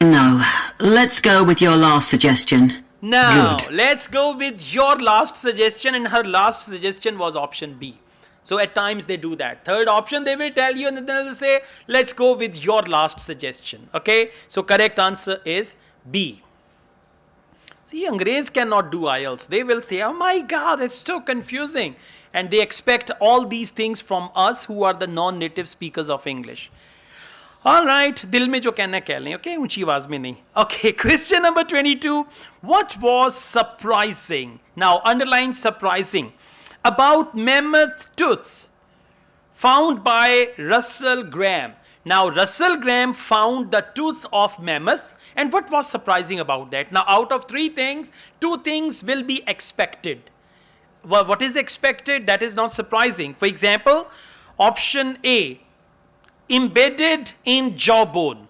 No, let's go with your last suggestion. Now, Good. let's go with your last suggestion, and her last suggestion was option B. So at times they do that. Third option they will tell you, and then they will say, let's go with your last suggestion. Okay? So correct answer is B. See, Angrez cannot do IELTS. They will say, oh my God, it's so confusing. And they expect all these things from us who are the non-native speakers of English. All right, दिल में जो कहना कह लें, okay? ऊंची आवाज में नहीं. Okay, question number 22. What was surprising? Now, underline surprising. About mammoth tooth found by Russell Graham. Now, Russell Graham found the tooth of mammoth. And what was surprising about that? Now, out of three things, two things will be expected. Well, what is expected? That is not surprising. For example, option A. Embedded in jawbone.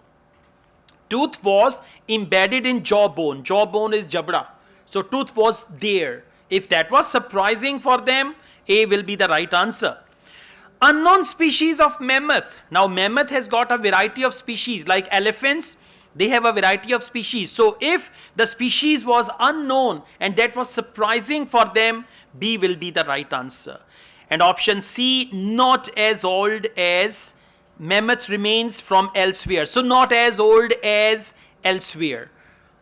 Tooth was embedded in jawbone. Jawbone is jabra. So tooth was there. If that was surprising for them, A will be the right answer. Unknown species of mammoth. Now mammoth has got a variety of species like elephants. They have a variety of species. So if the species was unknown and that was surprising for them, B will be the right answer. And option C, not as old as mammoth remains from elsewhere. So not as old as elsewhere.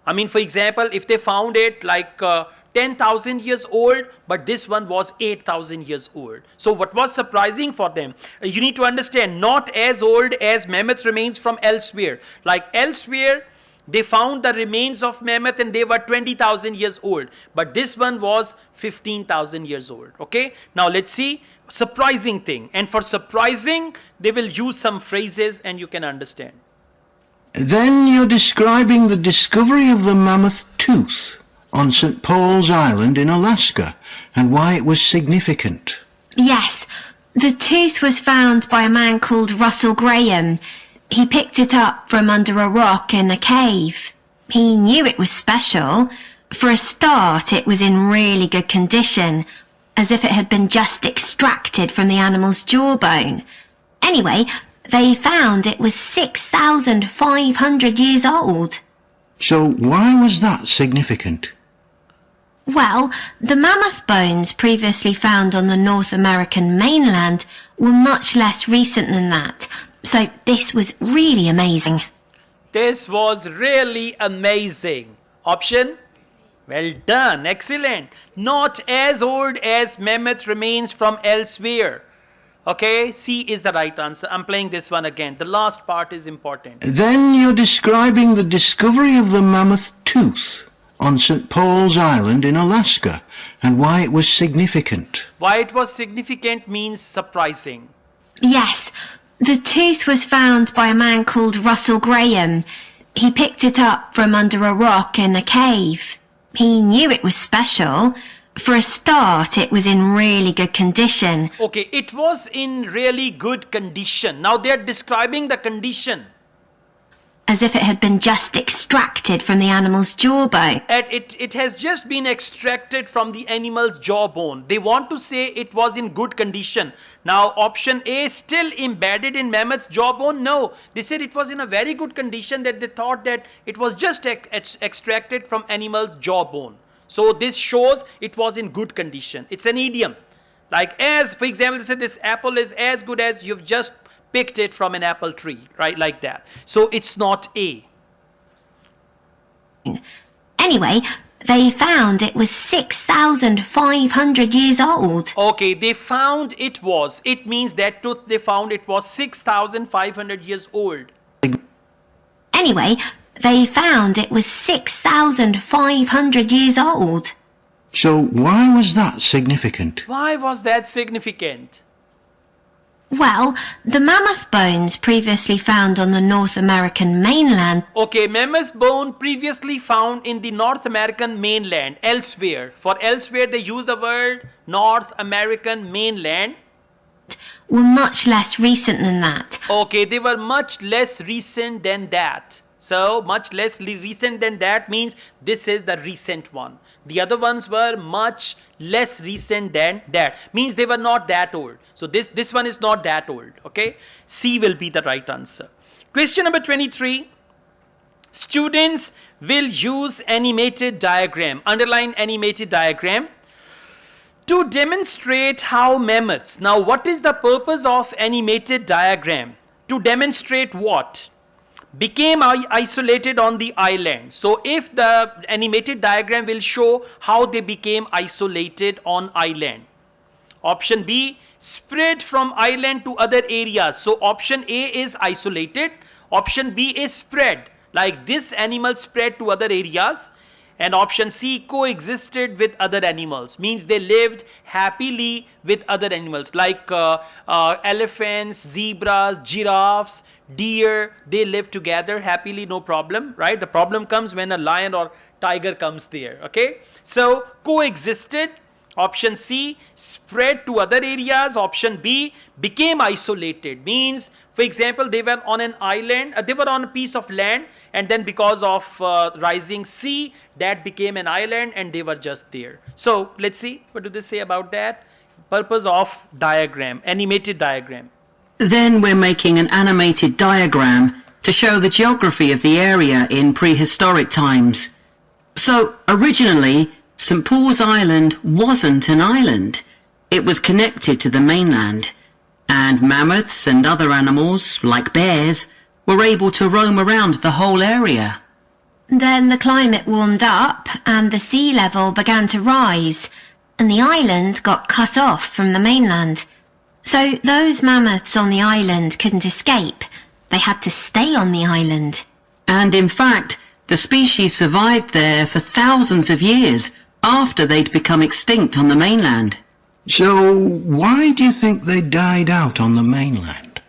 I mean, for example, if they found it like 10,000 years old, but this one was 8,000 years old. So what was surprising for them? You need to understand, not as old as mammoth remains from elsewhere. Like elsewhere, they found the remains of mammoth and they were 20,000 years old. But this one was 15,000 years old. Okay. Now let's see surprising thing. And for surprising, they will use some phrases and you can understand. Then you're describing the discovery of the mammoth tooth on St. Paul's Island in Alaska and why it was significant. Yes, the tooth was found by a man called Russell Graham. He picked it up from under a rock in a cave. He knew it was special. For a start, it was in really good condition, as if it had been just extracted from the animal's jawbone. Anyway, they found it was 6,500 years old. So why was that significant? Well, the mammoth bones previously found on the North American mainland were much less recent than that. So this was really amazing. This was really amazing. Option? Well done. Excellent. Not as old as mammoth remains from elsewhere. Okay, C is the right answer. I'm playing this one again. The last part is important. Then you're describing the discovery of the mammoth tooth on St. Paul's Island in Alaska and why it was significant. Why it was significant means surprising. Yes, the tooth was found by a man called Russell Graham. He picked it up from under a rock in a cave. He knew it was special. For a start, it was in really good condition. Okay, it was in really good condition. Now they are describing the condition. As if it had been just extracted from the animal's jawbone. And it has just been extracted from the animal's jawbone. They want to say it was in good condition. Now option A, still embedded in mammoth's jawbone? No, they said it was in a very good condition, that they thought that it was just extracted from animal's jawbone. So this shows it was in good condition. It's an idiom. Like as, for example, they said this apple is as good as you've just picked it from an apple tree, right? Like that. So it's not A. Anyway, they found it was 6,500 years old. Okay, they found it was. It means that tooth they found it was 6,500 years old. Anyway, they found it was 6,500 years old. So why was that significant? Why was that significant? Well, the mammoth bones previously found on the North American mainland. Okay, mammoth bone previously found in the North American mainland, elsewhere. For elsewhere, they use the word North American mainland. Were much less recent than that. Okay, they were much less recent than that. So, much less recent than that means this is the recent one. The other ones were much less recent than that. Means they were not that old. So, this one is not that old. Okay. C will be the right answer. Question number 23. Students will use animated diagram. Underline animated diagram to demonstrate how mammoths. Now, what is the purpose of animated diagram? To demonstrate what? Became isolated on the island. So if the animated diagram will show how they became isolated on island. Option B, spread from island to other areas. So option A is isolated. Option B is spread. Like this animal spread to other areas. And option C, coexisted with other animals. Means they lived happily with other animals like elephants, zebras, giraffes, deer. They live together happily, no problem, right? The problem comes when a lion or tiger comes there, okay? So coexisted. Option C, spread to other areas. Option B, became isolated. Means, for example, they were on an island, they were on a piece of land, and then because of rising sea, that became an island and they were just there. So, let's see, what do they say about that? Purpose of diagram, animated diagram. Then we're making an animated diagram to show the geography of the area in prehistoric times. So, originally, St. Paul's Island wasn't an island. It was connected to the mainland, and mammoths and other animals, like bears, were able to roam around the whole area. Then the climate warmed up and the sea level began to rise, and the island got cut off from the mainland. So those mammoths on the island couldn't escape. They had to stay on the island. And in fact, the species survived there for thousands of years after they'd become extinct on the mainland. So, why do you think they died out on the mainland?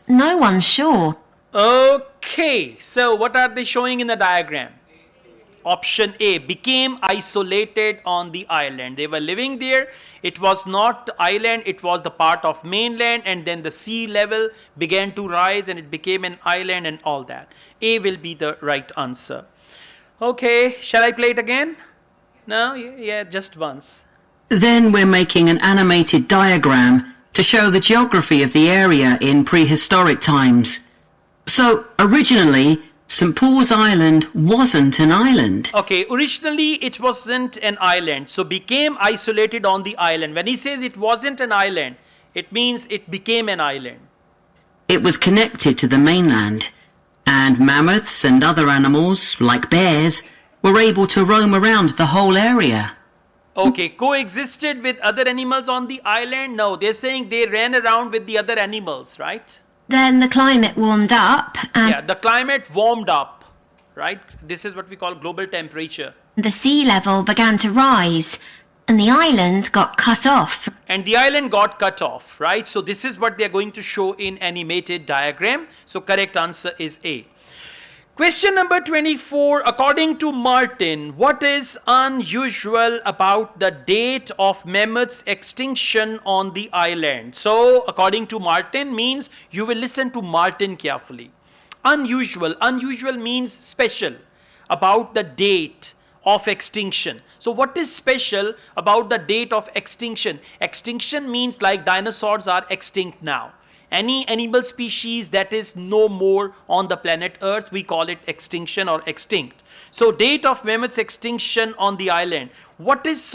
No one's sure. Okay, so what are they showing in the diagram? Option A, became isolated on the island. They were living there. It was not island, it was the part of mainland, and then the sea level began to rise and it became an island and all that. A will be the right answer. Okay, shall I play it again? No? Yeah, just once. Then we're making an animated diagram to show the geography of the area in prehistoric times. So, originally, St. Paul's Island wasn't an island. Okay, originally it wasn't an island, so became isolated on the island. When he says it wasn't an island, it means it became an island. It was connected to the mainland, and mammoths and other animals, like bears, were able to roam around the whole area. Okay, coexisted with other animals on the island? No, they're saying they ran around with the other animals, right? Then the climate warmed up and Yeah, the climate warmed up, right? This is what we call global temperature. the sea level began to rise, and the island got cut off. And the island got cut off, right? So this is what they're going to show in animated diagram. So correct answer is A. Question number 24. According to Martin, what is unusual about the date of mammoth's extinction on the island? So according to Martin means you will listen to Martin carefully. Unusual. Unusual means special about the date of extinction. So what is special about the date of extinction? Extinction means like dinosaurs are extinct now. Any animal species that is no more on the planet Earth, we call it extinction or extinct. So date of mammoth's extinction on the island. What is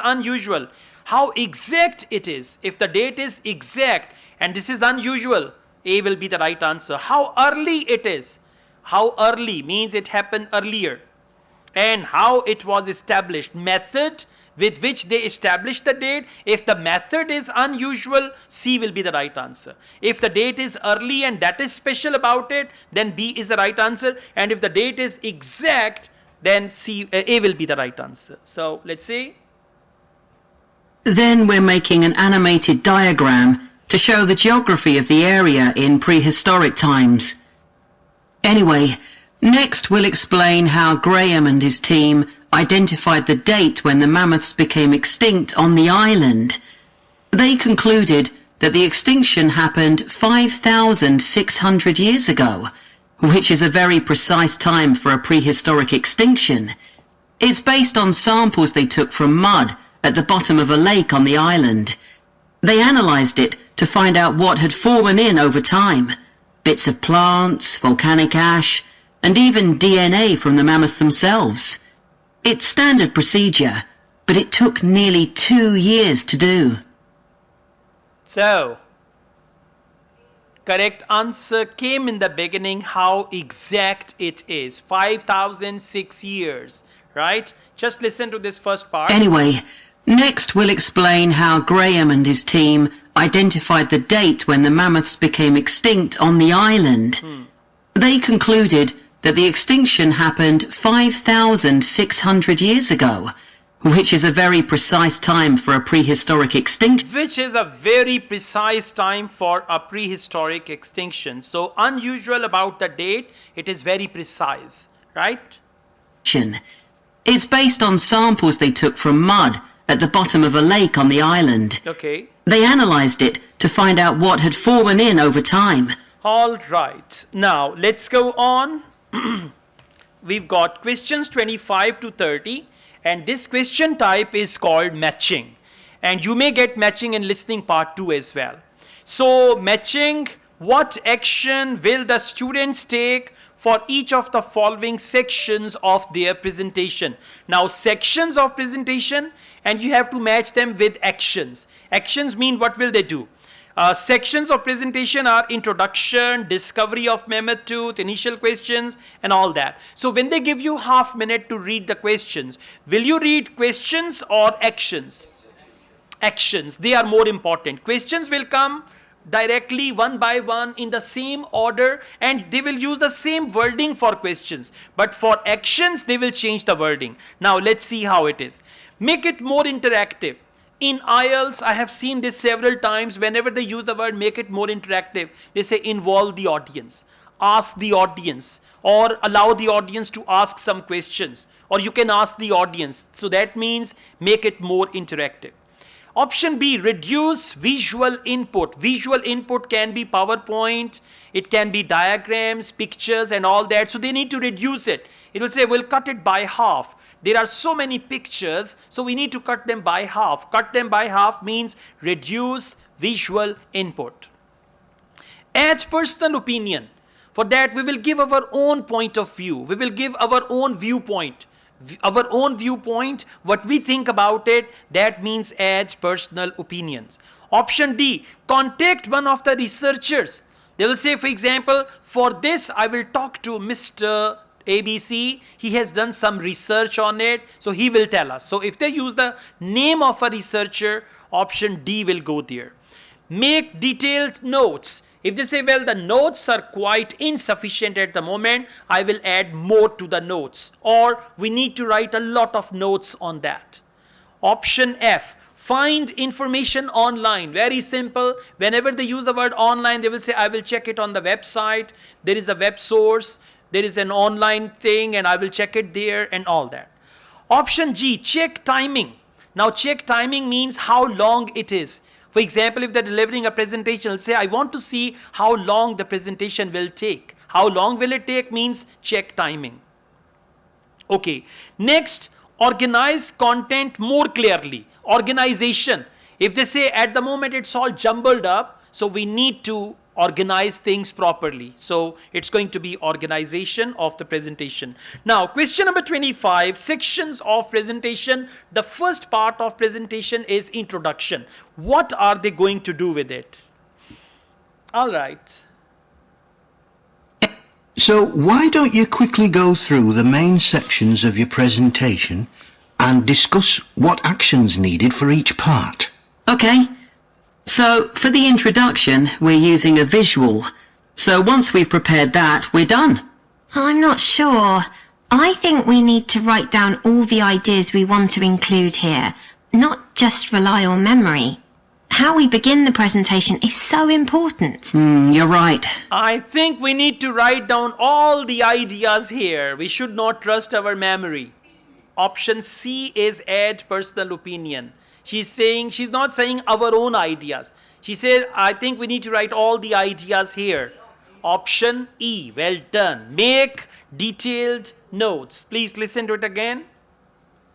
unusual? How exact it is. If the date is exact and this is unusual, A will be the right answer. How early it is. How early means it happened earlier. And how it was established. Method with which they established the date. If the method is unusual, C will be the right answer. If the date is early and that is special about it, then B is the right answer. And if the date is exact, then A will be the right answer. So let's see. Then we're making an animated diagram to show the geography of the area in prehistoric times. Anyway, next we'll explain how Graham and his team identified the date when the mammoths became extinct on the island. They concluded that the extinction happened 5,600 years ago, which is a very precise time for a prehistoric extinction. It's based on samples they took from mud at the bottom of a lake on the island. They analysed it to find out what had fallen in over time. Bits of plants, volcanic ash, and even DNA from the mammoths themselves. It's standard procedure, but it took nearly 2 years to do. So, correct answer came in the beginning, how exact it is. 5,006 years, right? Just listen to this first part. Anyway, next we'll explain how Graham and his team identified the date when the mammoths became extinct on the island. They concluded that the extinction happened 5,600 years ago, which is a very precise time for a prehistoric extinction. Which is a very precise time for a prehistoric extinction. So unusual about the date, it is very precise, right? It's based on samples they took from mud at the bottom of a lake on the island. Okay. They analysed it to find out what had fallen in over time. All right. Now, let's go on. We've got questions 25 to 30. And this question type is called matching. And you may get matching in listening part 2 as well. So, matching, What action will the students take for each of the following sections of their presentation? Now, sections of presentation, and you have to match them with actions. Actions mean what will they do? Sections of presentation are introduction, discovery of mammoth tooth, initial questions, and all that. So when they give you half minute to read the questions, will you read questions or actions? Actions, they are more important. Questions will come directly one by one in the same order, and they will use the same wording for questions. But for actions, they will change the wording. Now let's see how it is. Make it more interactive. In IELTS, I have seen this several times. Whenever they use the word make it more interactive, they say involve the audience, ask the audience, or allow the audience to ask some questions, or you can ask the audience. So that means make it more interactive. Option B, reduce visual input. Visual input can be PowerPoint, it can be diagrams, pictures, and all that. So they need to reduce it. It will say, we'll cut it by half. There are so many pictures, so we need to cut them by half. Cut them by half means reduce visual input. Add personal opinion. For that, we will give our own point of view. We will give our own viewpoint. Our own viewpoint, what we think about it, that means add personal opinions. Option D, contact one of the researchers. They will say, for example, for this, I will talk to Mr. ABC, he has done some research on it, so he will tell us. So if they use the name of a researcher, option D will go there. Make detailed notes. If they say, well, the notes are quite insufficient at the moment, I will add more to the notes. Or we need to write a lot of notes on that. Option F, find information online. Very simple. Whenever they use the word online, they will say, I will check it on the website. There is a web source. There is an online thing, and I will check it there and all that. Option G, check timing. Now, check timing means how long it is. For example, if they're delivering a presentation, they'll say, I want to see how long the presentation will take. How long will it take means check timing. Okay. Next, organize content more clearly. Organization. If they say at the moment it's all jumbled up, so we need to organize things properly. So it's going to be organization of the presentation. Now, question number 25, sections of presentation. The first part of presentation is introduction. What are they going to do with it? All right. So why don't you quickly go through the main sections of your presentation and discuss what actions needed for each part? Okay. So for the introduction, we're using a visual. So once we've prepared that, we're done. I'm not sure. I think we need to write down all the ideas we want to include here, not just rely on memory. How we begin the presentation is so important. You're right. I think we need to write down all the ideas here. We should not trust our memory. Option C is add personal opinion. She's not saying our own ideas. She said, I think we need to write all the ideas here. Option E, well done. Make detailed notes. Please listen to it again.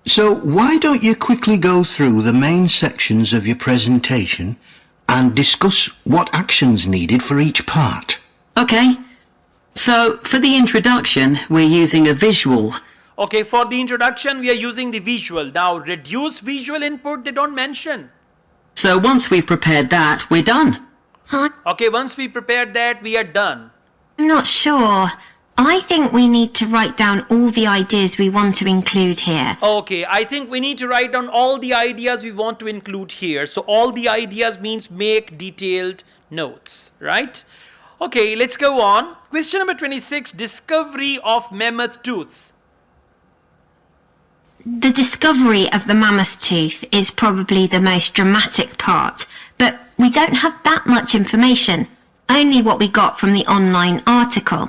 So why don't you quickly go through the main sections of your presentation and discuss what actions needed for each part? Okay. So for the introduction, we're using a visual. Okay, for the introduction, we are using the visual. Now, reduce visual input, they don't mention. So once we've prepared that, we're done. Okay, once we prepared that, we are done. I'm not sure. I think we need to write down all the ideas we want to include here. Okay, I think we need to write down all the ideas we want to include here. So all the ideas means make detailed notes, right? Okay, let's go on. Question number 26, discovery of mammoth tooth. The discovery of the mammoth tooth is probably the most dramatic part, but we don't have that much information, only what we got from the online article.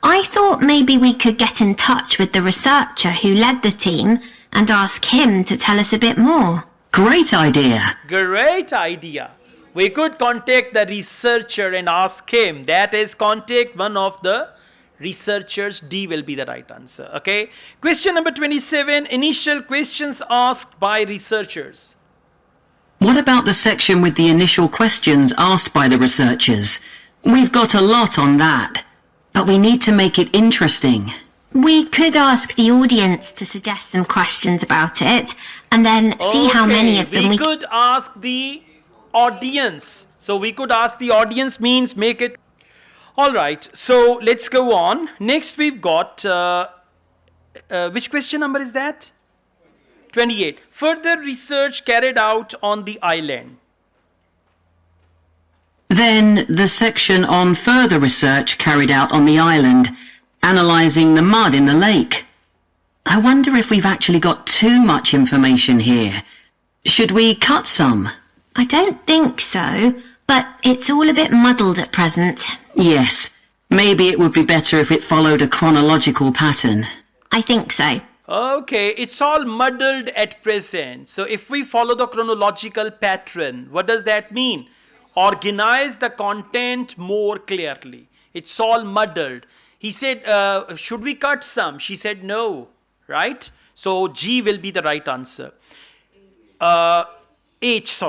I thought maybe we could get in touch with the researcher who led the team and ask him to tell us a bit more. Great idea. Great idea. We could contact the researcher and ask him. That is, contact one of the researchers. D will be the right answer. Okay. Question number 27. Initial questions asked by researchers. What about the section with the initial questions asked by the researchers? We've got a lot on that, but we need to make it interesting. We could ask the audience to suggest some questions about it, and then see how many of them we could ask the audience. So we could ask the audience means make it. All right, so let's go on. Next we've got, which question number is that? 28. Further research carried out on the island. Then the section on further research carried out on the island, analysing the mud in the lake. I wonder if we've actually got too much information here. Should we cut some? I don't think so, but it's all a bit muddled at present. Yes, maybe it would be better if it followed a chronological pattern. I think so. Okay, it's all muddled at present. So if we follow the chronological pattern, what does that mean? Organize the content more clearly. It's all muddled. He said, should we cut some? She said no, right? So G will be the right answer. H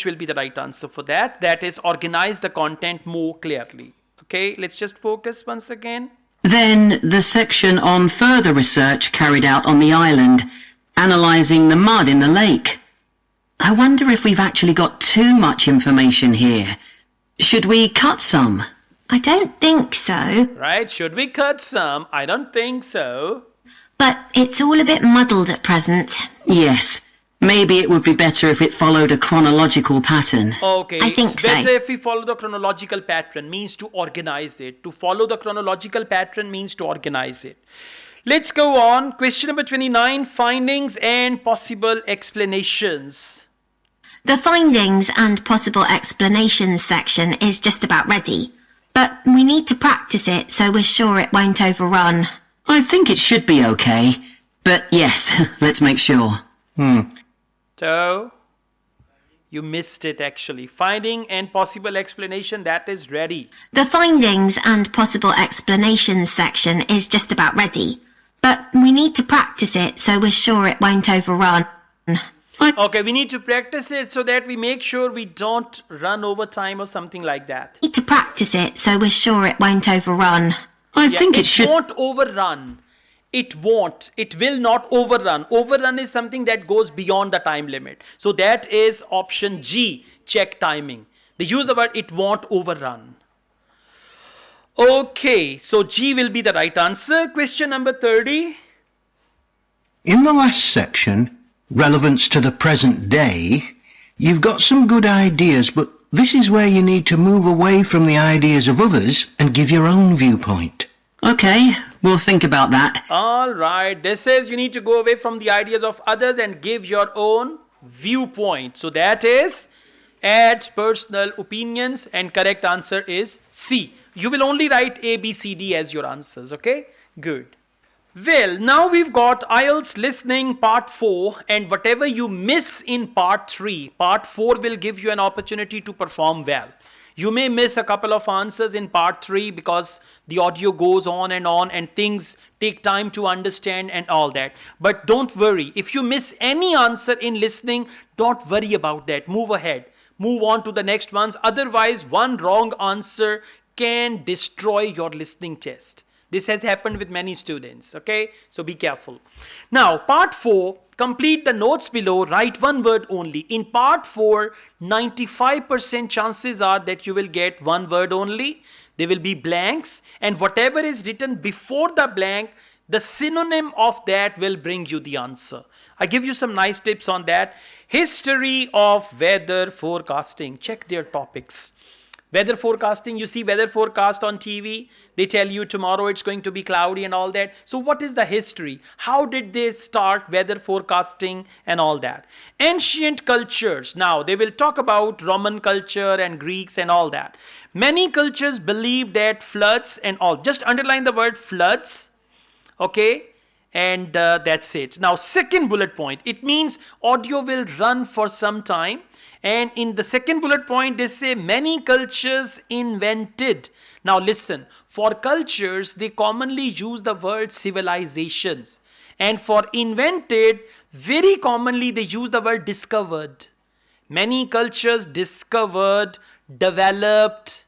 will be the right answer for that. That is, organize the content more clearly. Okay, let's just focus once again. Then the section on further research carried out on the island, analysing the mud in the lake. I wonder if we've actually got too much information here. Should we cut some? I don't think so. Right, should we cut some? I don't think so. But it's all a bit muddled at present. Yes, maybe it would be better if it followed a chronological pattern. Okay, I think it's better so. if we follow the chronological pattern, means to organize it. To follow the chronological pattern means to organize it. Let's go on. Question number 29, findings and possible explanations. The findings and possible explanations section is just about ready. But we need to practice it so we're sure it won't overrun. I think it should be okay, but yes, let's make sure. So, you missed it actually. Finding and possible explanation, that is ready. The findings and possible explanations section is just about ready. But we need to practice it so we're sure it won't overrun. Okay, we need to practice it so that we make sure we don't run over time or something like that. Need to practice it so we're sure it won't overrun. I think it should... won't overrun. It won't. It will not overrun. Overrun is something that goes beyond the time limit. So that is option G, check timing. They use the word it won't overrun. Okay, so G will be the right answer. Question number 30. In the last section, relevance to the present day, you've got some good ideas, but this is where you need to move away from the ideas of others and give your own viewpoint. Okay, we'll think about that. All right, this says you need to go away from the ideas of others and give your own viewpoint. So that is add personal opinions, and correct answer is C. You will only write A, B, C, D as your answers, okay? Good. Well, now we've got IELTS listening part 4, and whatever you miss in part 3, part 4 will give you an opportunity to perform well. You may miss a couple of answers in part 3 because the audio goes on and things take time to understand and all that. But don't worry, if you miss any answer in listening, don't worry about that. Move ahead. Move on to the next ones. Otherwise, one wrong answer can destroy your listening test. This has happened with many students, okay? So be careful. Now, part 4, complete the notes below, write one word only. In part 4, 95% chances are that you will get one word only. There will be blanks, and whatever is written before the blank, the synonym of that will bring you the answer. I give you some nice tips on that. History of weather forecasting. Check their topics. Weather forecasting, you see weather forecast on TV. They tell you tomorrow it's going to be cloudy and all that. So what is the history? How did they start weather forecasting and all that? Ancient cultures. Now, they will talk about Roman culture and Greeks and all that. Many cultures believe that floods and all. Just underline the word floods. Okay? And that's it. Now, second bullet point. It means audio will run for some time. And in the second bullet point, they say many cultures invented. Now listen, for cultures, they commonly use the word civilizations. And for invented, very commonly they use the word discovered. Many cultures discovered, developed,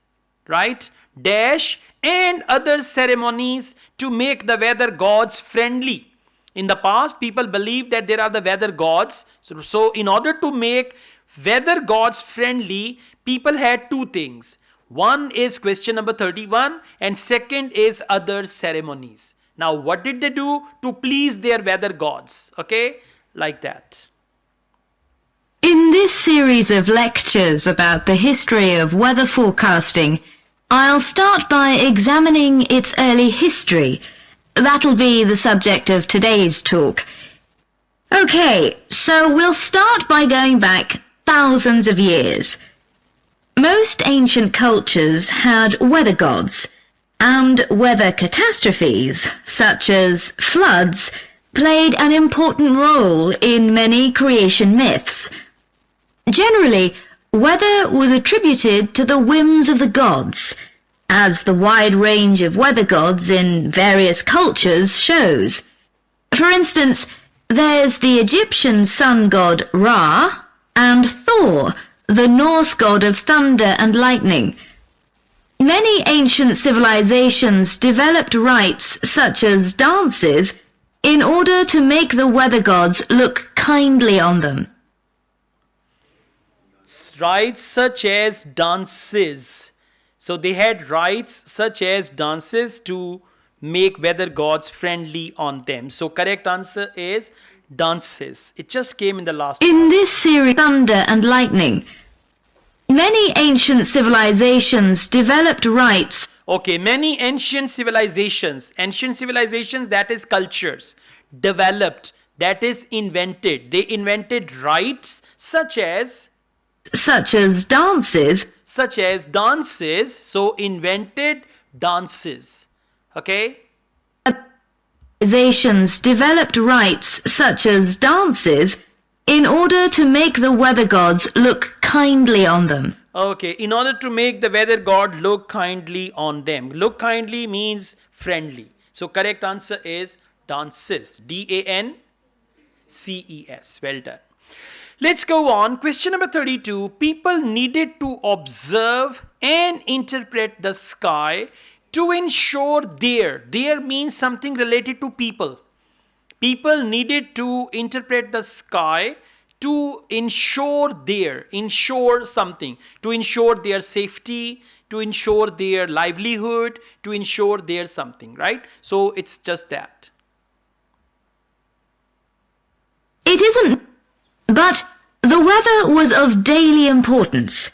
right? Dash and other ceremonies to make the weather gods friendly. In the past, people believed that there are the weather gods. So in order to make weather gods friendly, people had two things. One is question number 31 and second is other ceremonies. Now what did they do to please their weather gods? Okay, like that. In this series of lectures about the history of weather forecasting, I'll start by examining its early history. That'll be the subject of today's talk. Okay, so we'll start by going back thousands of years. Most ancient cultures had weather gods, and weather catastrophes, such as floods, played an important role in many creation myths. Generally, weather was attributed to the whims of the gods, as the wide range of weather gods in various cultures shows. For instance, there's the Egyptian sun god Ra, and Thor, the Norse god of thunder and lightning. Many ancient civilizations developed rites such as dances in order to make the weather gods look kindly on them. Rites such as dances. So they had rites such as dances to make weather gods friendly on them. So correct answer is dances. It just came in the last one. In this series, thunder and lightning, many ancient civilizations developed rites. Okay, many ancient civilizations, that is cultures, developed, that is invented. They invented rites such as dances. So invented dances. Okay. Civilizations developed rites such as dances in order to make the weather gods look kindly on them. Okay, in order to make the weather god look kindly on them. Look kindly means friendly. So correct answer is dances. DANCES. Well done. Let's go on. Question number 32. People needed to observe and interpret the sky to ensure there means something related to people. People needed to interpret the sky to ensure something, to ensure their safety, to ensure their livelihood, to ensure their something, right? So it's just that. It isn't, but the weather was of daily importance.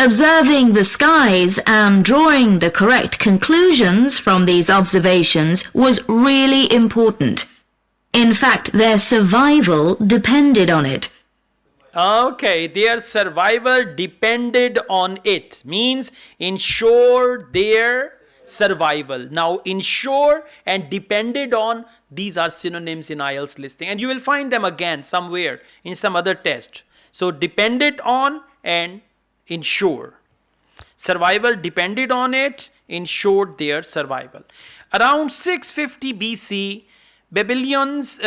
Observing the skies and drawing the correct conclusions from these observations was really important. In fact, their survival depended on it. Okay, their survival depended on it. Means ensure their survival. Now, ensure and depended on, these are synonyms in IELTS listing. And you will find them again somewhere in some other test. So, depended on and ensure. Survival depended on it, ensured their survival. Around 650 BC, Babylonians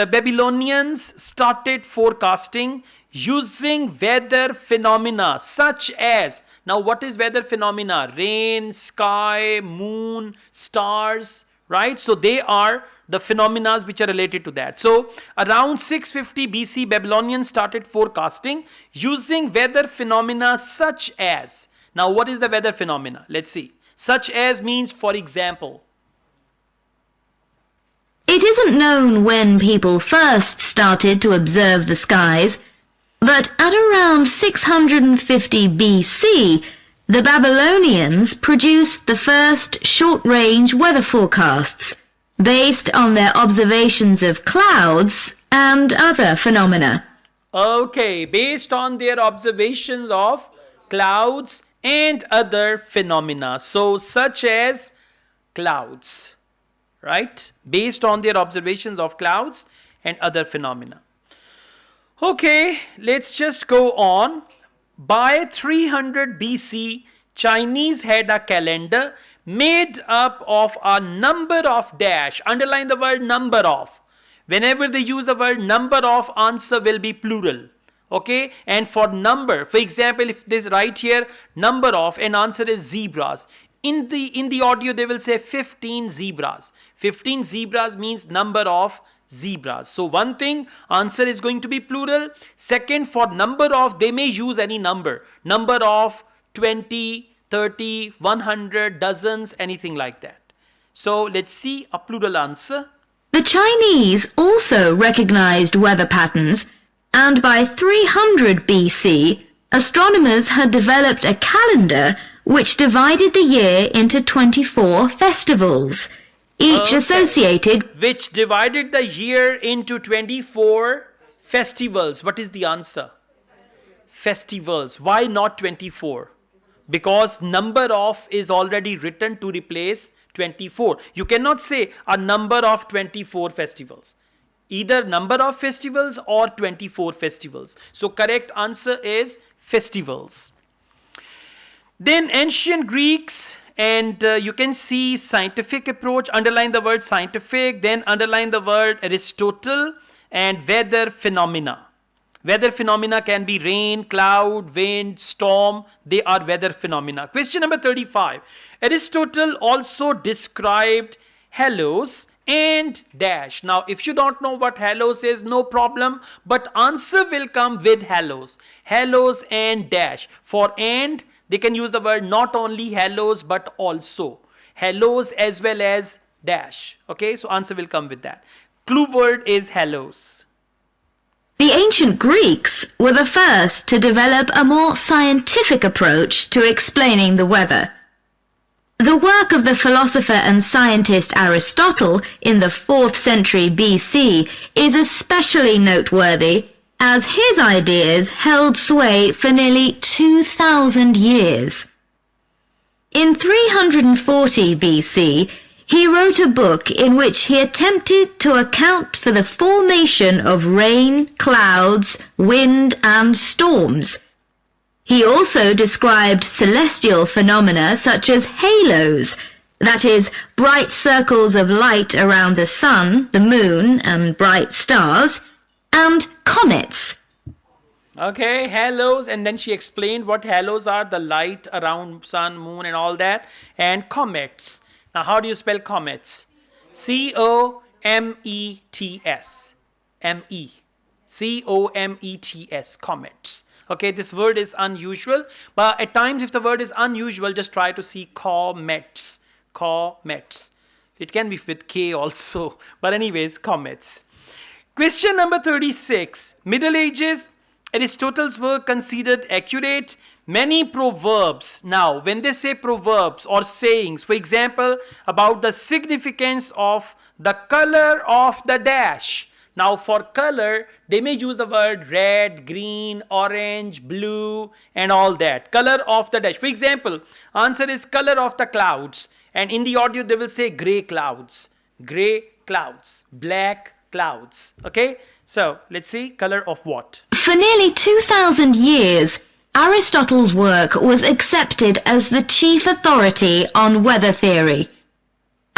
started forecasting using weather phenomena such as, now what is weather phenomena? Rain, sky, moon, stars, right? So they are the phenomena which are related to that. So around 650 BC, Babylonians started forecasting using weather phenomena such as. Now what is the weather phenomena? Let's see. Such as means for example. It isn't known when people first started to observe the skies, but at around 650 BC, the Babylonians produced the first short-range weather forecasts based on their observations of clouds and other phenomena. Okay, based on their observations of clouds and other phenomena. So such as clouds, right? Based on their observations of clouds and other phenomena. Okay, let's just go on. By 300 BC, Chinese had a calendar made up of a number of dash. Underline the word number of. Whenever they use the word number of, answer will be plural. Okay, and for number, for example, if this right here number of and answer is zebras, In the audio, they will say 15 zebras. 15 zebras means number of zebras. So one thing, answer is going to be plural. Second, for number of, they may use any number. Number of 20, 30, 100, dozens, anything like that. So let's see a plural answer. The Chinese also recognized weather patterns, and by 300 BC, astronomers had developed a calendar which divided the year into 24 festivals, each associated... Which divided the year into 24 festivals. What is the answer? Festivals. Why not 24? Because number of is already written to replace 24. You cannot say a number of 24 festivals. Either number of festivals or 24 festivals. So correct answer is festivals. Then ancient Greeks, and you can see scientific approach, underline the word scientific, then underline the word Aristotle, and weather phenomena. Weather phenomena can be rain, cloud, wind, storm. They are weather phenomena. Question number 35. Aristotle also described halos and dash. Now, if you don't know what halos is, no problem. But answer will come with halos. Halos and dash. For and, they can use the word not only halos but also. Halos as well as dash. Okay, so answer will come with that. Clue word is halos. The ancient Greeks were the first to develop a more scientific approach to explaining the weather. The work of the philosopher and scientist Aristotle in the 4th century BC is especially noteworthy, as his ideas held sway for nearly 2,000 years. In 340 BC, he wrote a book in which he attempted to account for the formation of rain, clouds, wind, and storms. He also described celestial phenomena such as halos, that is, bright circles of light around the sun, the moon, and bright stars, and comets. Okay, halos, and then she explained what halos are, the light around sun, moon, and all that, and comets. Now, how do you spell comets? C-O-M-E-T-S. M-E. C-O-M-E-T-S, comets. Okay, this word is unusual, but at times if the word is unusual, just try to see comets. Comets. It can be with K also, but anyways, comets. Question number 36. Middle Ages, Aristotle's work considered accurate. Many proverbs. Now, when they say proverbs or sayings, for example, about the significance of the color of the dash. Now, for color, they may use the word red, green, orange, blue, and all that. Color of the dash. For example, answer is color of the clouds. And in the audio, they will say gray clouds, black clouds. Okay? So, let's see. Color of what? For nearly 2,000 years, Aristotle's work was accepted as the chief authority on weather theory.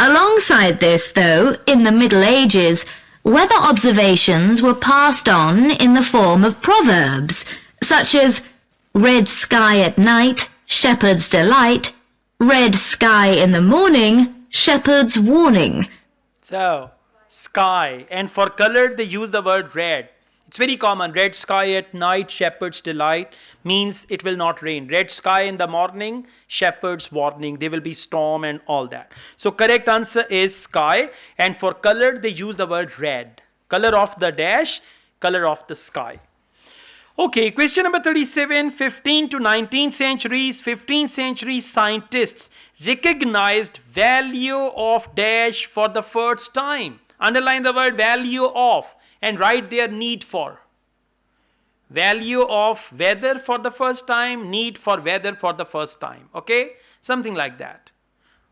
Alongside this, though, in the Middle Ages, weather observations were passed on in the form of proverbs, such as red sky at night, shepherd's delight, red sky in the morning, shepherd's warning. So, sky. And for color, they use the word red. It's very common. Red sky at night, shepherd's delight means it will not rain. Red sky in the morning, shepherd's warning. There will be storm and all that. So correct answer is sky. And for color, they use the word red. Color of the dash, color of the sky. Okay, question number 37. 15th to 19th centuries, 15th century scientists recognized value of dash for the first time. Underline the word value of. And write their need for. Value of weather for the first time, need for weather for the first time. Okay? Something like that.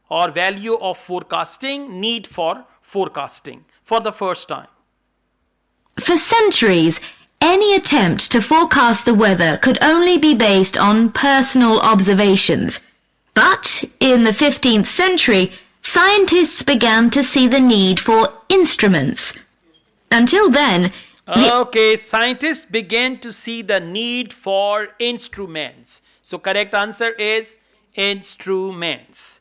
Or value of forecasting, need for forecasting for the first time. For centuries, any attempt to forecast the weather could only be based on personal observations. But in the 15th century, scientists began to see the need for instruments. Until then... Okay, scientists began to see the need for instruments. So correct answer is instruments.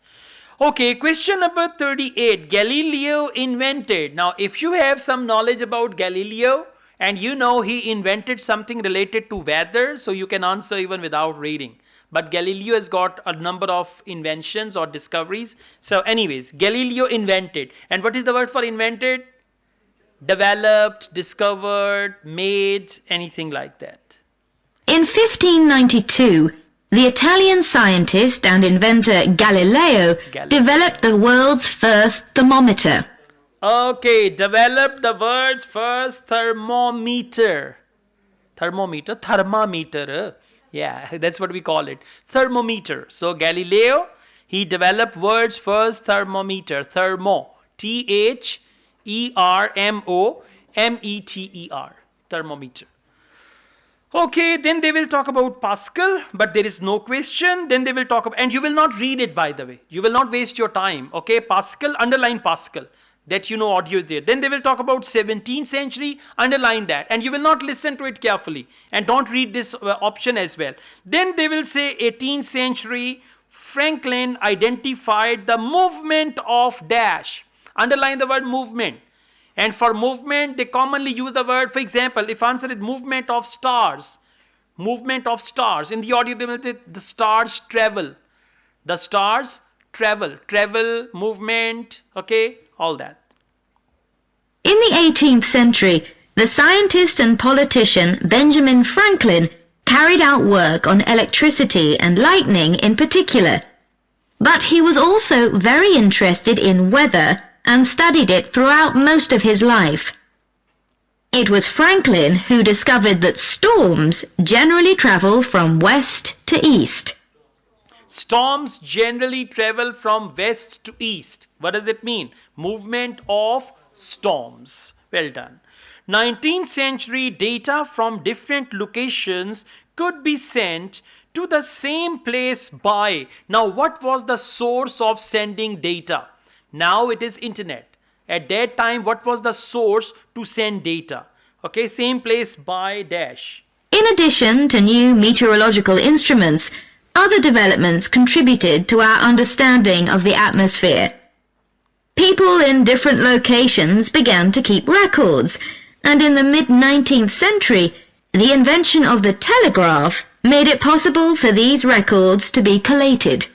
Okay, question number 38. Galileo invented. Now, if you have some knowledge about Galileo and you know he invented something related to weather, so you can answer even without reading. But Galileo has got a number of inventions or discoveries. So anyways, Galileo invented. And what is the word for invented? Developed, discovered, made, anything like that. In 1592, the Italian scientist and inventor Galileo developed the world's first thermometer. Okay, developed the world's first thermometer. Thermometer. Yeah, that's what we call it. Thermometer. So Galileo, he developed world's first thermometer. Thermo. Thermometer. Thermometer. Okay, then they will talk about Pascal, but there is no question. Then they will talk about, and you will not read it, by the way. You will not waste your time. Okay, Pascal, underline Pascal, that you know audio is there. Then they will talk about 17th century, underline that, and you will not listen to it carefully, and don't read this option as well. Then they will say 18th century, Franklin identified the movement of dash. Underline the word movement. And for movement, they commonly use the word, for example, if answer is movement of stars. Movement of stars. In the audio, they will say the stars travel. The stars travel. Travel, movement, okay, all that. In the 18th century, the scientist and politician Benjamin Franklin carried out work on electricity and lightning in particular. But he was also very interested in weather and studied it throughout most of his life. It was Franklin who discovered that storms generally travel from west to east. Storms generally travel from west to east. What does it mean? Movement of storms. Well done. 19th century data from different locations could be sent to the same place by. Now, what was the source of sending data? Now it is internet. At that time, what was the source to send data? Okay, same place by dash. In addition to new meteorological instruments, other developments contributed to our understanding of the atmosphere. People in different locations began to keep records, and in the mid-19th century, the invention of the telegraph made it possible for these records to be collated.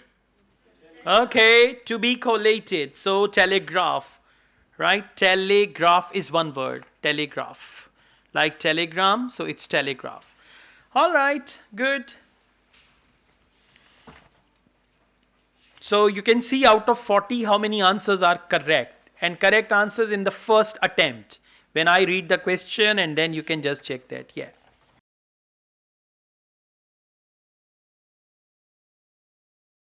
Okay, to be collated. So telegraph, right? Telegraph is one word. Telegraph. Like telegram, so it's telegraph. All right, good. So you can see out of 40 how many answers are correct. And correct answers in the first attempt. When I read the question and then you can just check that. Yeah.